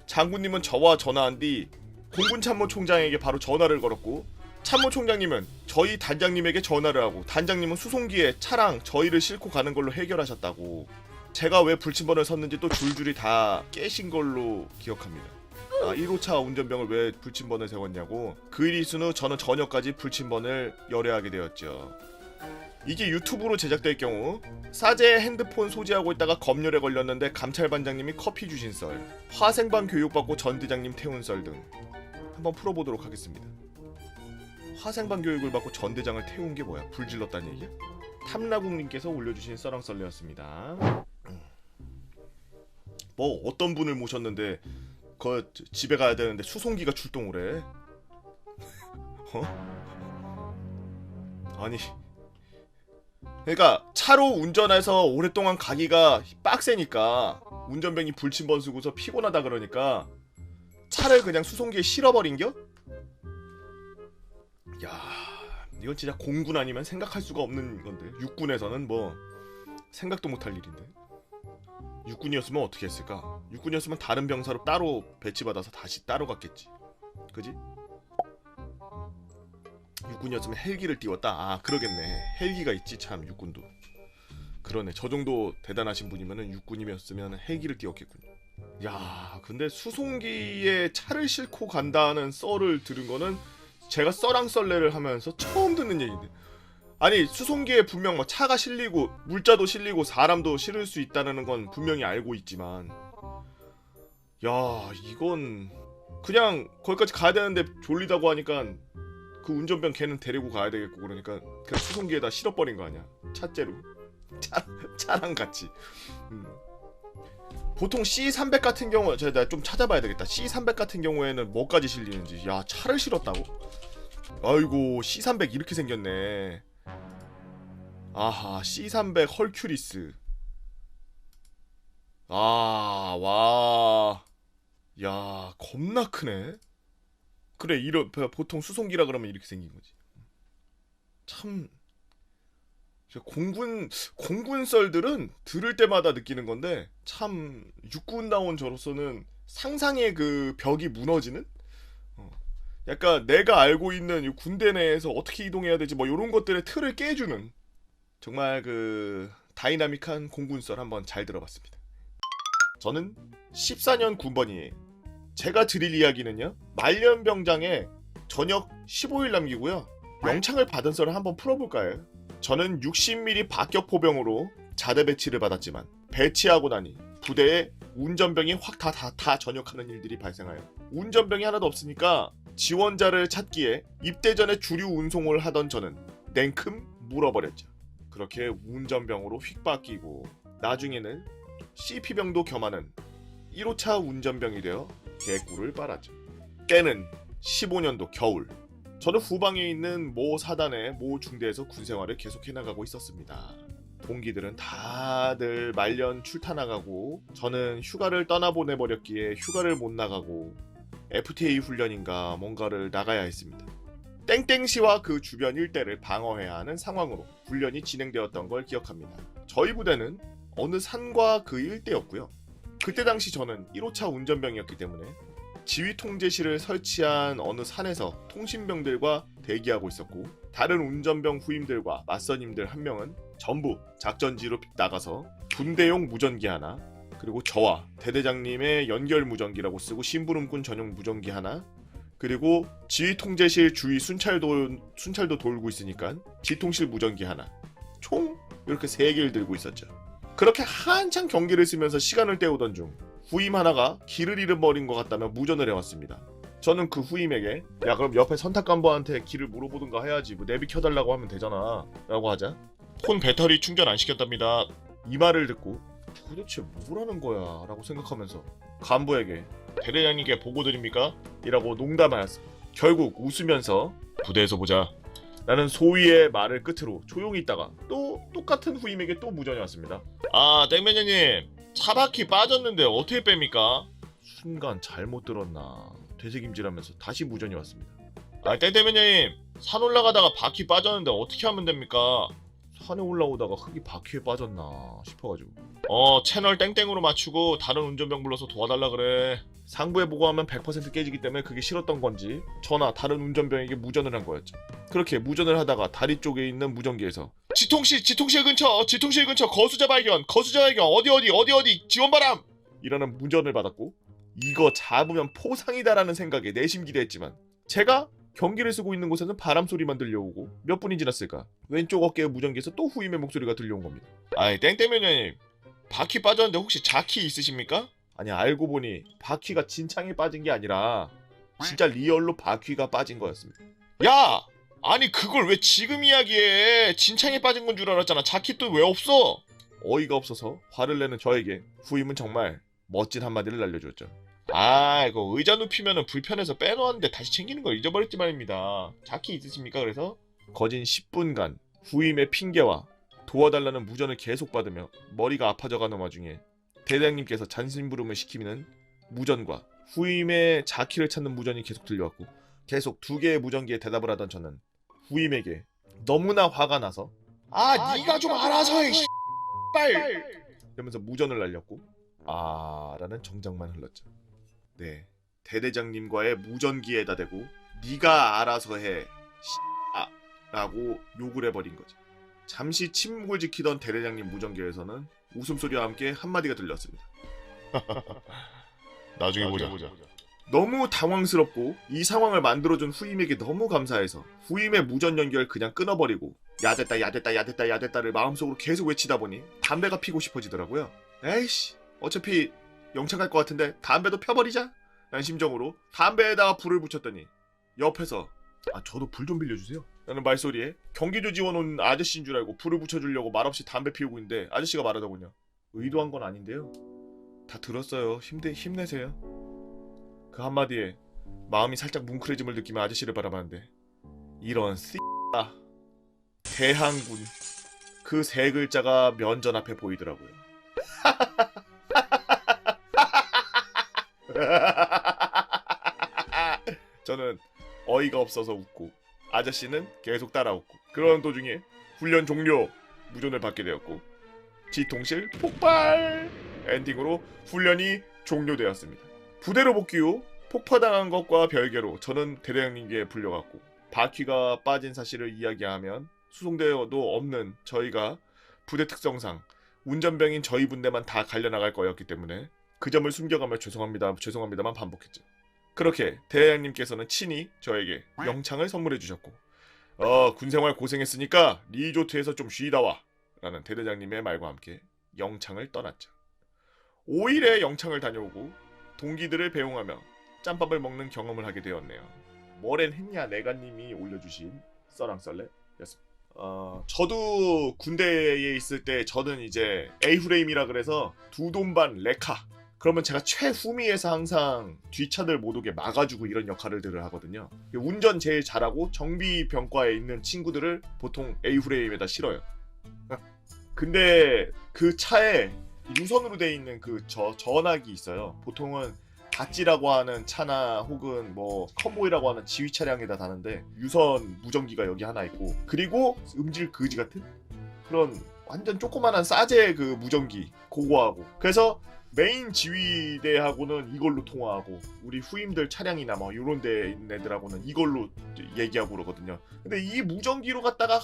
장군님은 저와 전화한 뒤 공군참모총장에게 바로 전화를 걸었고 참모총장님은 저희 단장님에게 전화를 하고 단장님은 수송기에 차랑 저희를 싣고 가는 걸로 해결하셨다고. 제가 왜 불침번을 섰는지 또 줄줄이 다 깨신 걸로 기억합니다. 1호차 운전병을 왜 불침번을 세웠냐고. 그 일이 있은 후 저는 저녁까지 불침번을 열애하게 되었죠. 이게 유튜브로 제작될 경우 사제 핸드폰 소지하고 있다가 검열에 걸렸는데 감찰반장님이 커피 주신 썰, 화생방 교육받고 전대장님 태운 썰 등 한번 풀어보도록 하겠습니다. 화생방 교육을 받고 전대장을 태운 게 뭐야? 불 질렀다는 얘기야? 탐라국님께서 올려주신 썰렁썰레였습니다. 뭐 어떤 분을 모셨는데 집에 가야 되는데 수송기가 출동을 해? 아니 그러니까 차로 운전해서 오랫동안 가기가 빡세니까 운전병이 불침번 쓰고서 피곤하다 그러니까 차를 그냥 수송기에 실어버린겨? 야, 이건 진짜 공군 아니면 생각할 수가 없는 건데 육군에서는 뭐 생각도 못할 일인데. 육군이었으면 어떻게 했을까? 육군이었으면 다른 병사로 따로 배치받아서 다시 따로 갔겠지. 그지? 육군이었으면 헬기를 띄웠다. 그러겠네. 헬기가 있지 참 육군도. 그러네. 저 정도 대단하신 분이면은 육군이었으면 헬기를 띄웠겠군요. 야, 근데 수송기에 차를 싣고 간다는 썰을 들은 거는 제가 썰랑썰레를 하면서 처음 듣는 얘기인데. 아니 수송기에 분명 막 차가 실리고 물자도 실리고 사람도 실을 수 있다는 건 분명히 알고 있지만 야 이건 그냥 거기까지 가야 되는데 졸리다고 하니까 그 운전병 걔는 데리고 가야 되겠고 그러니까 그냥 수송기에다 실어버린 거 아니야 차째로 차랑 같이. 보통 C300 같은 경우 제가 좀 찾아봐야 되겠다. C300 같은 경우에는 뭐까지 실리는지. 야 차를 실었다고? 아이고 C300 이렇게 생겼네. 아하 C300 헐큐리스. 와. 야 겁나 크네. 그래 보통 수송기라 그러면 이렇게 생긴 거지. 참 공군 썰들은 들을 때마다 느끼는 건데 참 육군 나온 저로서는 상상의 그 벽이 무너지는 약간 내가 알고 있는 이 군대 내에서 어떻게 이동해야 되지 뭐 이런 것들의 틀을 깨주는 정말 그 다이나믹한 공군 썰 한번 잘 들어봤습니다. 저는 14년 군번이에요. 제가 드릴 이야기는요, 말년병장에 전역 15일 남기고요, 영창을 받은 썰을 한번 풀어볼까요? 저는 60mm 박격포병으로 자대 배치를 받았지만 배치하고 나니 부대에 운전병이 확 다 전역하는 일들이 발생하여 운전병이 하나도 없으니까 지원자를 찾기에 입대 전에 주류 운송을 하던 저는 냉큼 물어버렸죠. 그렇게 운전병으로 휙 바뀌고 나중에는 CP병도 겸하는 1호차 운전병이 되어 개꿀을 빨았죠. 때는 15년도 겨울. 저는 후방에 있는 모 사단의 모 중대에서 군생활을 계속해 나가고 있었습니다. 동기들은 다들 말년 출타 나가고 저는 휴가를 떠나보내버렸기에 휴가를 못 나가고 FTA 훈련인가 뭔가를 나가야 했습니다. 땡땡시와 그 주변 일대를 방어해야 하는 상황으로 훈련이 진행되었던 걸 기억합니다. 저희 부대는 어느 산과 그 일대였고요. 그때 당시 저는 1호차 운전병이었기 때문에 지휘 통제실을 설치한 어느 산에서 통신병들과 대기하고 있었고, 다른 운전병 후임들과 맞선임들 한 명은 전부 작전지로 나가서 군대용 무전기 하나, 그리고 저와 대대장님의 연결 무전기라고 쓰고 심부름꾼 전용 무전기 하나, 그리고 지휘 통제실 주위 순찰도 돌고 있으니까 지통실 무전기 하나, 총 이렇게 3개를 들고 있었죠. 그렇게 한창 경기를 쓰면서 시간을 때우던 중 후임 하나가 길을 잃어버린 것 같다며 무전을 해왔습니다. 저는 그 후임에게 야 그럼 옆에 선탁관보한테 길을 물어보든가 해야지, 뭐 내비 켜달라고 하면 되잖아 라고 하자 폰 배터리 충전 안 시켰답니다. 이 말을 듣고 도대체 뭐라는 거야 라고 생각하면서 간부에게 대대장님께 보고 드립니까? 이라고 농담하였습니다. 결국 웃으면서 부대에서 보자 라는 소위의 말을 끝으로 조용히 있다가 또 똑같은 후임에게 또 무전이 왔습니다. 아 땡매니님 차바퀴 빠졌는데 어떻게 뺍니까? 순간 잘못 들었나 되새김질하면서 다시 무전이 왔습니다. 아 땡땡매니님 산 올라가다가 바퀴 빠졌는데 어떻게 하면 됩니까? 산에 올라오다가 흙이 바퀴에 빠졌나 싶어가지고 채널 땡땡으로 맞추고 다른 운전병 불러서 도와달라 그래. 상부에 보고하면 100% 깨지기 때문에 그게 싫었던 건지 저나 다른 운전병에게 무전을 한 거였죠. 그렇게 무전을 하다가 다리 쪽에 있는 무전기에서 지통실 근처 거수자 발견 어디 지원바람 이라는 무전을 받았고, 이거 잡으면 포상이다라는 생각에 내심 기대했지만 제가 경기를 쓰고 있는 곳에는 바람 소리만 들려오고 몇 분이 지났을까 왼쪽 어깨의 무전기에서 또 후임의 목소리가 들려온 겁니다. 아이 땡땡면님 바퀴 빠졌는데 혹시 자키 있으십니까? 아니 알고 보니 바퀴가 진창에 빠진 게 아니라 진짜 리얼로 바퀴가 빠진 거였습니다. 야! 아니 그걸 왜 지금 이야기해? 진창에 빠진 건 줄 알았잖아. 자키 또 왜 없어? 어이가 없어서 화를 내는 저에게 후임은 정말 멋진 한마디를 날려줬죠. 아 이거 의자 눕히면은 불편해서 빼놓았는데 다시 챙기는 걸 잊어버렸지 말입니다. 자키 있으십니까? 그래서 거진 10분간 후임의 핑계와 도와달라는 무전을 계속 받으며 머리가 아파져가는 와중에 대대장님께서 잔심부름을 시키는 무전과 후임의 자키를 찾는 무전이 계속 들려왔고, 계속 2개의 무전기에 대답을 하던 저는 후임에게 너무나 화가 나서 네가 좀 알아서 해 빨 이러면서 무전을 날렸고 라는 정장만 흘렀죠. 네, 대대장님과의 무전기에다 대고 네가 알아서 해 라고 욕을 해버린 거죠. 잠시 침묵을 지키던 대대장님 무전기에서는 웃음소리와 함께 한마디가 들렸습니다. 나중에 보자. 너무 당황스럽고 이 상황을 만들어준 후임에게 너무 감사해서 후임의 무전 연결 그냥 끊어버리고 야됐다를 마음속으로 계속 외치다 보니 담배가 피고 싶어지더라고요. 에이씨 어차피 영창 갈 것 같은데 담배도 펴버리자 라는 심정으로 담배에다가 불을 붙였더니 옆에서 저도 불 좀 빌려주세요 라는 말소리에 경기도 지원 온 아저씨인 줄 알고 불을 붙여주려고 말없이 담배 피우고 있는데 아저씨가 말하더군요. 의도한 건 아닌데요. 다 들었어요. 힘내세요. 그 한마디에 마음이 살짝 뭉클해짐을 느끼며 아저씨를 바라봤는데 이런 대항군 그 3글자가 면전 앞에 보이더라고요. 저는 어이가 없어서 웃고 아저씨는 계속 따라 웃고, 그런 도중에 훈련 종료 무전을 받게 되었고 지통실 폭발! 엔딩으로 훈련이 종료되었습니다. 부대로 복귀 후 폭파당한 것과 별개로 저는 대대장님께 불려갔고 바퀴가 빠진 사실을 이야기하면 수송대도 없는 저희가 부대 특성상 운전병인 저희 분대만 다 갈려나갈 거였기 때문에 그 점을 숨겨가며 죄송합니다만 반복했죠. 그렇게 대대장님께서는 친히 저에게 영창을 선물해 주셨고 군생활 고생했으니까 리조트에서 좀 쉬다 와 라는 대대장님의 말과 함께 영창을 떠났죠. 5일에 영창을 다녀오고 동기들을 배웅하며 짬밥을 먹는 경험을 하게 되었네요. 뭐랜 했냐 내가님이 올려주신 썰랑썰레였습니다. 저도 군대에 있을 때 저는 이제 A프레임이라 그래서 두돈반 레카 그러면 제가 최후미에서 항상 뒷차들 못 오게 막아주고 이런 역할들을 하거든요. 운전 제일 잘하고 정비병과에 있는 친구들을 보통 A프레임에다 실어요. 근데 그 차에 유선으로 돼 있는 그 전화기 있어요. 보통은 다찌라고 하는 차나 혹은 뭐 컨보이라고 하는 지휘 차량에다 다는데 유선 무전기가 여기 하나 있고 그리고 음질 거지 같은 그런 완전 조그만한 싸제 그 무전기 그거하고 그래서 메인 지휘대하고는 이걸로 통화하고 우리 후임들 차량이나 뭐 요런 데 있는 애들하고는 이걸로 얘기하고 그러거든요. 근데 이 무전기로 갖다가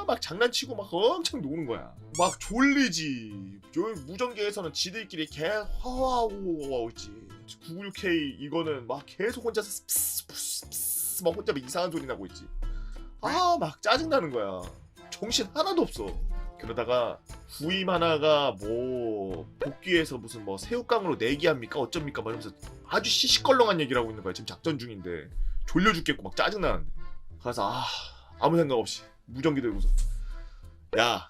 막 장난치고 막 엄청 노는 거야. 막 졸리지. 무전기에서는 지들끼리 개 화하고 있지. 996K 이거는 막 계속 혼자서 스스스스 막 혼자 막 이상한 소리 나고 있지. 막 짜증나는 거야. 정신 하나도 없어. 그러다가 후임 하나가 뭐 복귀해서 무슨 뭐 새우깡으로 내기합니까 어쩝니까 막 이러면서 아주 시시껄렁한 얘기를 하고 있는 거야. 지금 작전 중인데 졸려 죽겠고 막 짜증나는데 그래서 아무 생각 없이 무전기 들고서 야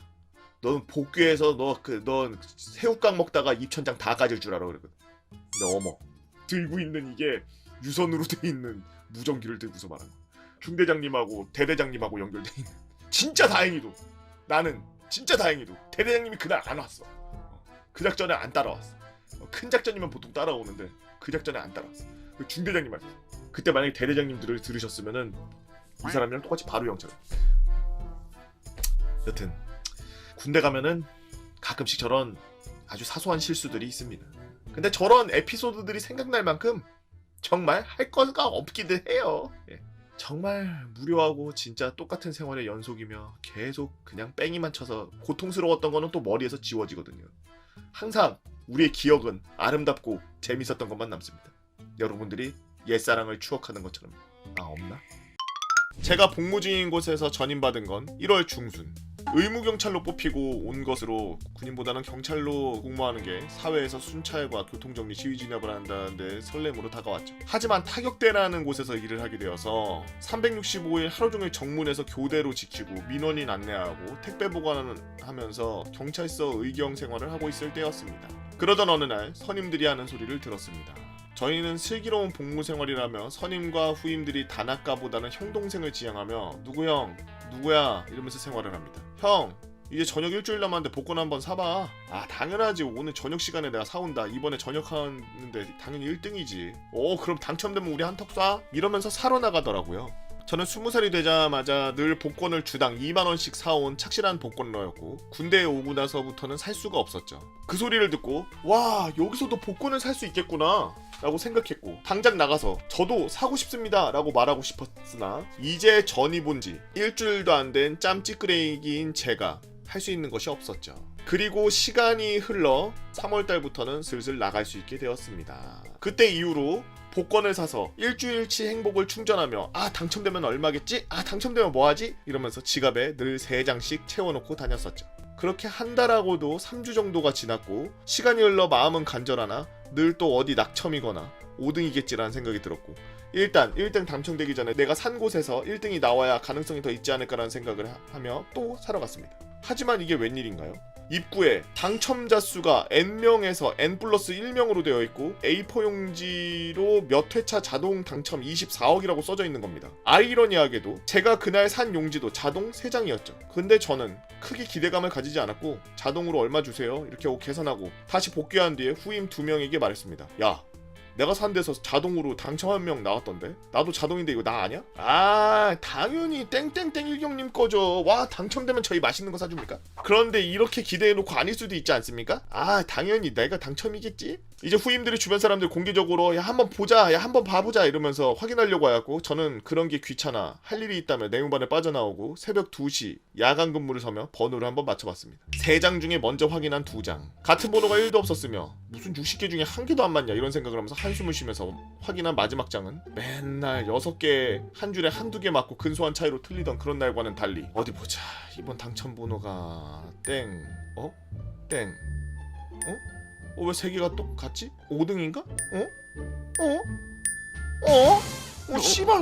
넌 복귀해서 넌 새우깡 먹다가 입천장 다 까질 줄 알아 그러거든. 근데 어머 들고 있는 이게 유선으로 돼 있는 무전기를 들고서 말하는 거야. 중대장님하고 대대장님하고 연결돼 있는. 진짜 다행히도 나는 진짜 다행히도 대대장님이 그날 안 왔어. 그 작전에 안 따라왔어. 큰 작전이면 보통 따라오는데 그 작전에 안 따라왔어. 그 중대장님 말이야. 그때 만약에 대대장님들을 들으셨으면은 이 사람이랑 똑같이 바로 영창을. 여튼 군대 가면은 가끔씩 저런 아주 사소한 실수들이 있습니다. 근데 저런 에피소드들이 생각날 만큼 정말 할 거가 없기도 해요. 예. 정말 무료하고 진짜 똑같은 생활의 연속이며 계속 그냥 뺑이만 쳐서 고통스러웠던 거는 또 머리에서 지워지거든요. 항상 우리의 기억은 아름답고 재밌었던 것만 남습니다. 여러분들이 옛사랑을 추억하는 것처럼. 없나? 제가 복무 중인 곳에서 전임받은 건 1월 중순. 의무경찰로 뽑히고 온 것으로 군인보다는 경찰로 복무하는 게 사회에서 순찰과 교통정리 시위 진압을 한다는데 설렘으로 다가왔죠. 하지만 타격대라는 곳에서 일을 하게 되어서 365일 하루종일 정문에서 교대로 지키고 민원인 안내하고 택배 보관하면서 경찰서 의경 생활을 하고 있을 때였습니다. 그러던 어느 날 선임들이 하는 소리를 들었습니다. 저희는 슬기로운 복무 생활이라며 선임과 후임들이 단아까보다는 형 동생을 지향하며 누구 형, 누구야 이러면서 생활을 합니다. 형, 이제 저녁 일주일 남았는데 복권 한번 사봐. 당연하지. 오늘 저녁 시간에 내가 사온다. 이번에 저녁 하는데 당연히 1등이지. 그럼 당첨되면 우리 한턱 쏴? 이러면서 사러 나가더라고요. 저는 20살이 되자마자 늘 복권을 주당 2만원씩 사온 착실한 복권러였고 군대에 오고 나서부터는 살 수가 없었죠. 그 소리를 듣고 와 여기서도 복권을 살 수 있겠구나 라고 생각했고 당장 나가서 저도 사고 싶습니다 라고 말하고 싶었으나 이제 전이 본지 일주일도 안 된 짬찌끄레기인 제가 할 수 있는 것이 없었죠. 그리고 시간이 흘러 3월달부터는 슬슬 나갈 수 있게 되었습니다. 그때 이후로 복권을 사서 일주일치 행복을 충전하며 당첨되면 얼마겠지? 당첨되면 뭐하지? 이러면서 지갑에 늘 3장씩 채워놓고 다녔었죠. 그렇게 한 달하고도 3주 정도가 지났고 시간이 흘러 마음은 간절하나 늘 또 어디 낙첨이거나 5등이겠지라는 생각이 들었고 일단 1등 당첨되기 전에 내가 산 곳에서 1등이 나와야 가능성이 더 있지 않을까라는 생각을 하며 또 사러 갔습니다. 하지만 이게 웬일인가요? 입구에 당첨자 수가 N명에서 N+1명으로 되어 있고 A4 용지로 몇 회차 자동 당첨 24억이라고 써져 있는 겁니다. 아이러니하게도 제가 그날 산 용지도 자동 3장이었죠. 근데 저는 크게 기대감을 가지지 않았고 자동으로 얼마 주세요 이렇게 하고 계산하고 다시 복귀한 뒤에 후임 2명에게 말했습니다. 야, 내가 산 데서 자동으로 당첨 한 명 나왔던데. 나도 자동인데 이거 나 아냐? 아 당연히 땡땡땡 일경님 거죠. 와 당첨되면 저희 맛있는 거 사줍니까? 그런데 이렇게 기대해놓고 아닐 수도 있지 않습니까? 아 당연히 내가 당첨이겠지? 이제 후임들이 주변 사람들 공개적으로 야 한번 보자, 야 한번 봐보자 이러면서 확인하려고 하고, 저는 그런 게 귀찮아 할 일이 있다며 내무반에 빠져나오고 새벽 2시 야간 근무를 서며 번호를 한번 맞춰봤습니다. 3장 중에 먼저 확인한 2장, 같은 번호가 1도 없었으며 무슨 60개 중에 1개도 안 맞냐 이런 생각을 하면서 한숨을 쉬면서 확인한 마지막 장은 맨날 6개 한 줄에 1-2개 맞고 근소한 차이로 틀리던 그런 날과는 달리, 어디 보자, 이번 당첨 번호가 땡 땡 왜 3개가 똑같지? 5등인가? 씨발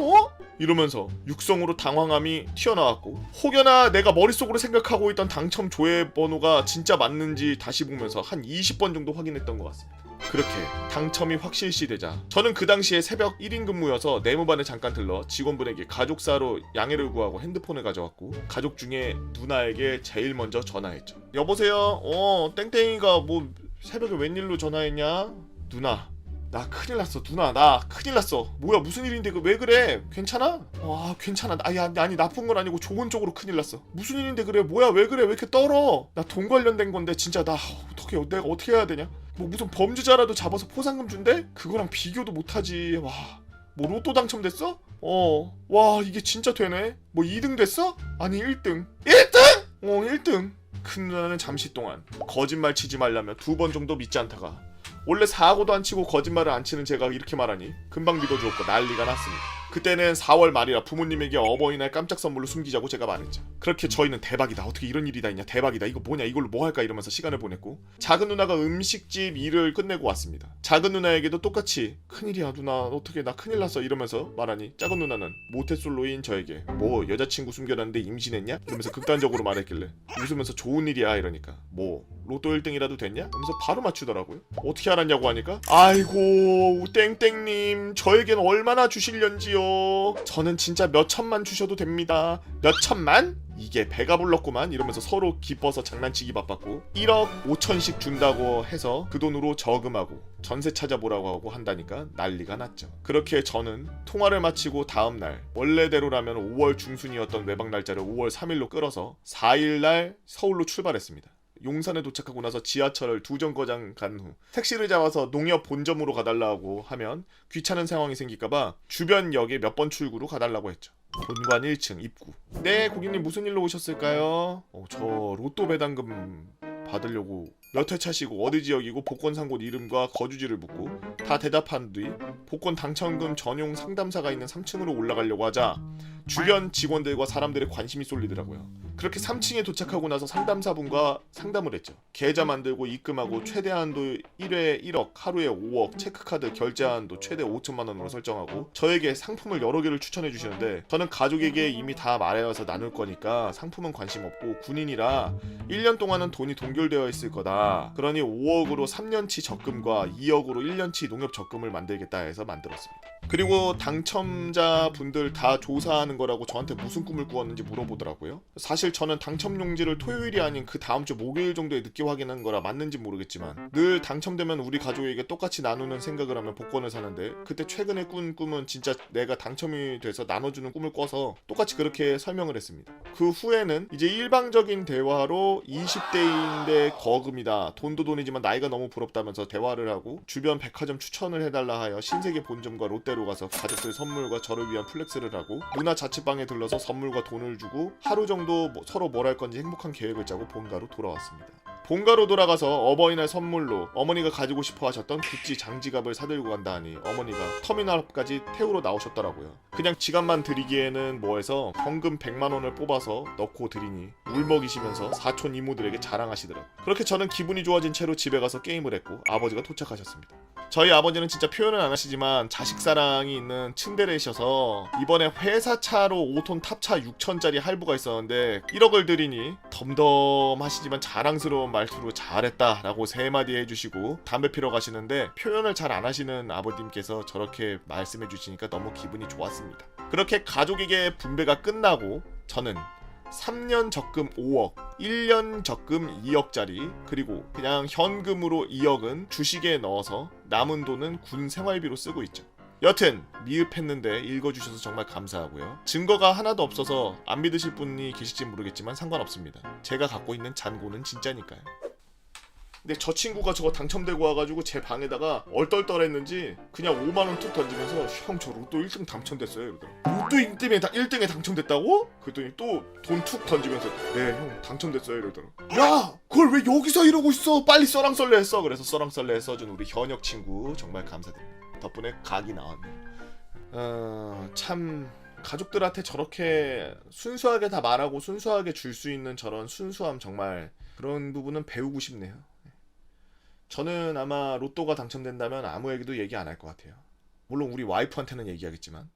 이러면서 육성으로 당황함이 튀어나왔고, 혹여나 내가 머릿속으로 생각하고 있던 당첨 조회 번호가 진짜 맞는지 다시 보면서 한 20번 정도 확인했던 것 같습니다. 그렇게 당첨이 확실시되자 저는 그 당시에 새벽 1인 근무여서 내무반에 잠깐 들러 직원분에게 가족사로 양해를 구하고 핸드폰을 가져왔고, 가족 중에 누나에게 제일 먼저 전화했죠. 여보세요? 땡땡이가 뭐 새벽에 웬일로 전화했냐? 누나 나 큰일 났어. 누나 나 큰일 났어. 뭐야 무슨 일인데 왜 그래? 괜찮아? 괜찮아. 아니 나쁜 건 아니고 좋은 쪽으로 큰일 났어. 무슨 일인데 그래? 뭐야 왜 그래? 왜 이렇게 떨어? 나 돈 관련된 건데 진짜 나 내가 어떻게 해야 되냐? 뭐 무슨 범죄자라도 잡아서 포상금 준대? 그거랑 비교도 못하지. 와 뭐 로또 당첨됐어? 와 이게 진짜 되네. 뭐 2등 됐어? 아니 1등 1등? 큰 누나는 잠시 동안 거짓말 치지 말라며 2번 정도 믿지 않다가, 원래 사고도 안 치고 거짓말을 안 치는 제가 이렇게 말하니 금방 믿어주었고 난리가 났습니다. 그때는 4월 말이라 부모님에게 어버이날 깜짝 선물로 숨기자고 제가 말했죠. 그렇게 저희는 대박이다, 어떻게 이런 일이 다 있냐, 대박이다, 이거 뭐냐, 이걸로 뭐 할까 이러면서 시간을 보냈고, 작은 누나가 음식집 일을 끝내고 왔습니다. 작은 누나에게도 똑같이 큰일이야 누나 어떻게 나 큰일 났어 이러면서 말하니, 작은 누나는 모태솔로인 저에게 뭐 여자친구 숨겨놨는데 임신했냐? 이러면서 극단적으로 말했길래 웃으면서 좋은 일이야 이러니까 뭐 로또 1등이라도 됐냐? 하면서 바로 맞추더라고요. 어떻게 알았냐고 하니까, 아이고 땡땡님 저에겐 얼마나 주실련지요. 저는 진짜 몇 천만 주셔도 됩니다. 몇 천만? 이게 배가 불렀구만 이러면서 서로 기뻐서 장난치기 바빴고, 1억 5천씩 준다고 해서 그 돈으로 저금하고 전세 찾아보라고 하고 한다니까 난리가 났죠. 그렇게 저는 통화를 마치고 다음날 원래대로라면 5월 중순이었던 외박 날짜를 5월 3일로 끌어서 4일날 서울로 출발했습니다. 용산에 도착하고 나서 지하철을 2정거장 간 후 택시를 잡아서 농협 본점으로 가달라고 하면 귀찮은 상황이 생길까봐 주변 역에 몇 번 출구로 가달라고 했죠. 본관 1층 입구. 네 고객님 무슨 일로 오셨을까요? 저 로또 배당금 받으려고 몇 회 차시고 어디 지역이고 복권 산 곳 이름과 거주지를 묻고 다 대답한 뒤 복권 당첨금 전용 상담사가 있는 3층으로 올라가려고 하자 주변 직원들과 사람들의 관심이 쏠리더라고요. 그렇게 3층에 도착하고 나서 상담사분과 상담을 했죠. 계좌 만들고 입금하고 최대 한도 1회에 1억, 하루에 5억, 체크카드 결제 한도 최대 5천만 원으로 설정하고 저에게 상품을 여러 개를 추천해 주시는데, 저는 가족에게 이미 다 말해와서 나눌 거니까 상품은 관심 없고 군인이라 1년 동안은 돈이 동결되어 있을 거다. 그러니 5억으로 3년치 적금과 2억으로 1년치 농협 적금을 만들겠다 해서 만들었습니다. 그리고 당첨자 분들 다 조사하는 거라고 저한테 무슨 꿈을 꾸었는지 물어보더라고요. 사실 저는 당첨 용지를 토요일이 아닌 그 다음 주 목요일 정도에 늦게 확인한 거라 맞는지 모르겠지만, 늘 당첨되면 우리 가족에게 똑같이 나누는 생각을 하면 복권을 사는데, 그때 최근에 꾼 꿈은 진짜 내가 당첨이 돼서 나눠주는 꿈을 꿔서 똑같이 그렇게 설명을 했습니다. 그 후에는 이제 일방적인 대화로 20대인데 거금이다, 돈도 돈이지만 나이가 너무 부럽다면서 대화를 하고 주변 백화점 추천을 해달라 하여 신세계 본점과 롯데로 가서 가족들 선물과 저를 위한 플렉스를 하고, 누나 자취방에 들러서 선물과 돈을 주고 하루 정도 서로 뭘 할 건지 행복한 계획을 짜고 본가로 돌아왔습니다. 본가로 돌아가서 어버이날 선물로 어머니가 가지고 싶어 하셨던 구찌 장지갑을 사들고 간다 하니 어머니가 터미널 앞까지 태우러 나오셨더라고요. 그냥 지갑만 드리기에는 뭐해서 현금 100만 원을 뽑아서 넣고 드리니 울먹이시면서 사촌 이모들에게 자랑하시더라고요. 그렇게 저는 기분이 좋아진 채로 집에 가서 게임을 했고 아버지가 도착하셨습니다. 저희 아버지는 진짜 표현은 안 하시지만 자식사랑이 있는 츤데레셔서 이번에 회사차로 5톤 탑차 6천짜리 할부가 있었는데 1억을 드리니 덤덤하시지만 자랑스러운 말투로 잘했다 라고 3마디 해주시고 담배 피러 가시는데, 표현을 잘 안 하시는 아버님께서 저렇게 말씀해 주시니까 너무 기분이 좋았습니다. 그렇게 가족에게 분배가 끝나고 저는 3년 적금 5억, 1년 적금 2억짜리, 그리고 그냥 현금으로 2억은 주식에 넣어서 남은 돈은 군 생활비로 쓰고 있죠. 여튼 미흡했는데 읽어주셔서 정말 감사하고요. 증거가 하나도 없어서 안 믿으실 분이 계실지 모르겠지만 상관없습니다. 제가 갖고 있는 잔고는 진짜니까요. 근데 저 친구가 저거 당첨되고 와가지고 제 방에다가 얼떨떨했는지 그냥 5만원 툭 던지면서 형 저 로또 1등 당첨됐어요 이러더라고. 로또 1등에 당첨됐다고? 그랬더니 또 돈 툭 던지면서 네 형 당첨됐어요 이러더라고. 야 그걸 왜 여기서 이러고 있어, 빨리 써랑썰레 했어. 그래서 써랑썰레 써준 우리 현역 친구 정말 감사드립니다. 덕분에 각이 나왔네요. 참 가족들한테 저렇게 순수하게 다 말하고 순수하게 줄 수 있는 저런 순수함, 정말 그런 부분은 배우고 싶네요. 저는 아마 로또가 당첨된다면 아무에게도 얘기 안 할 것 같아요. 물론 우리 와이프한테는 얘기하겠지만.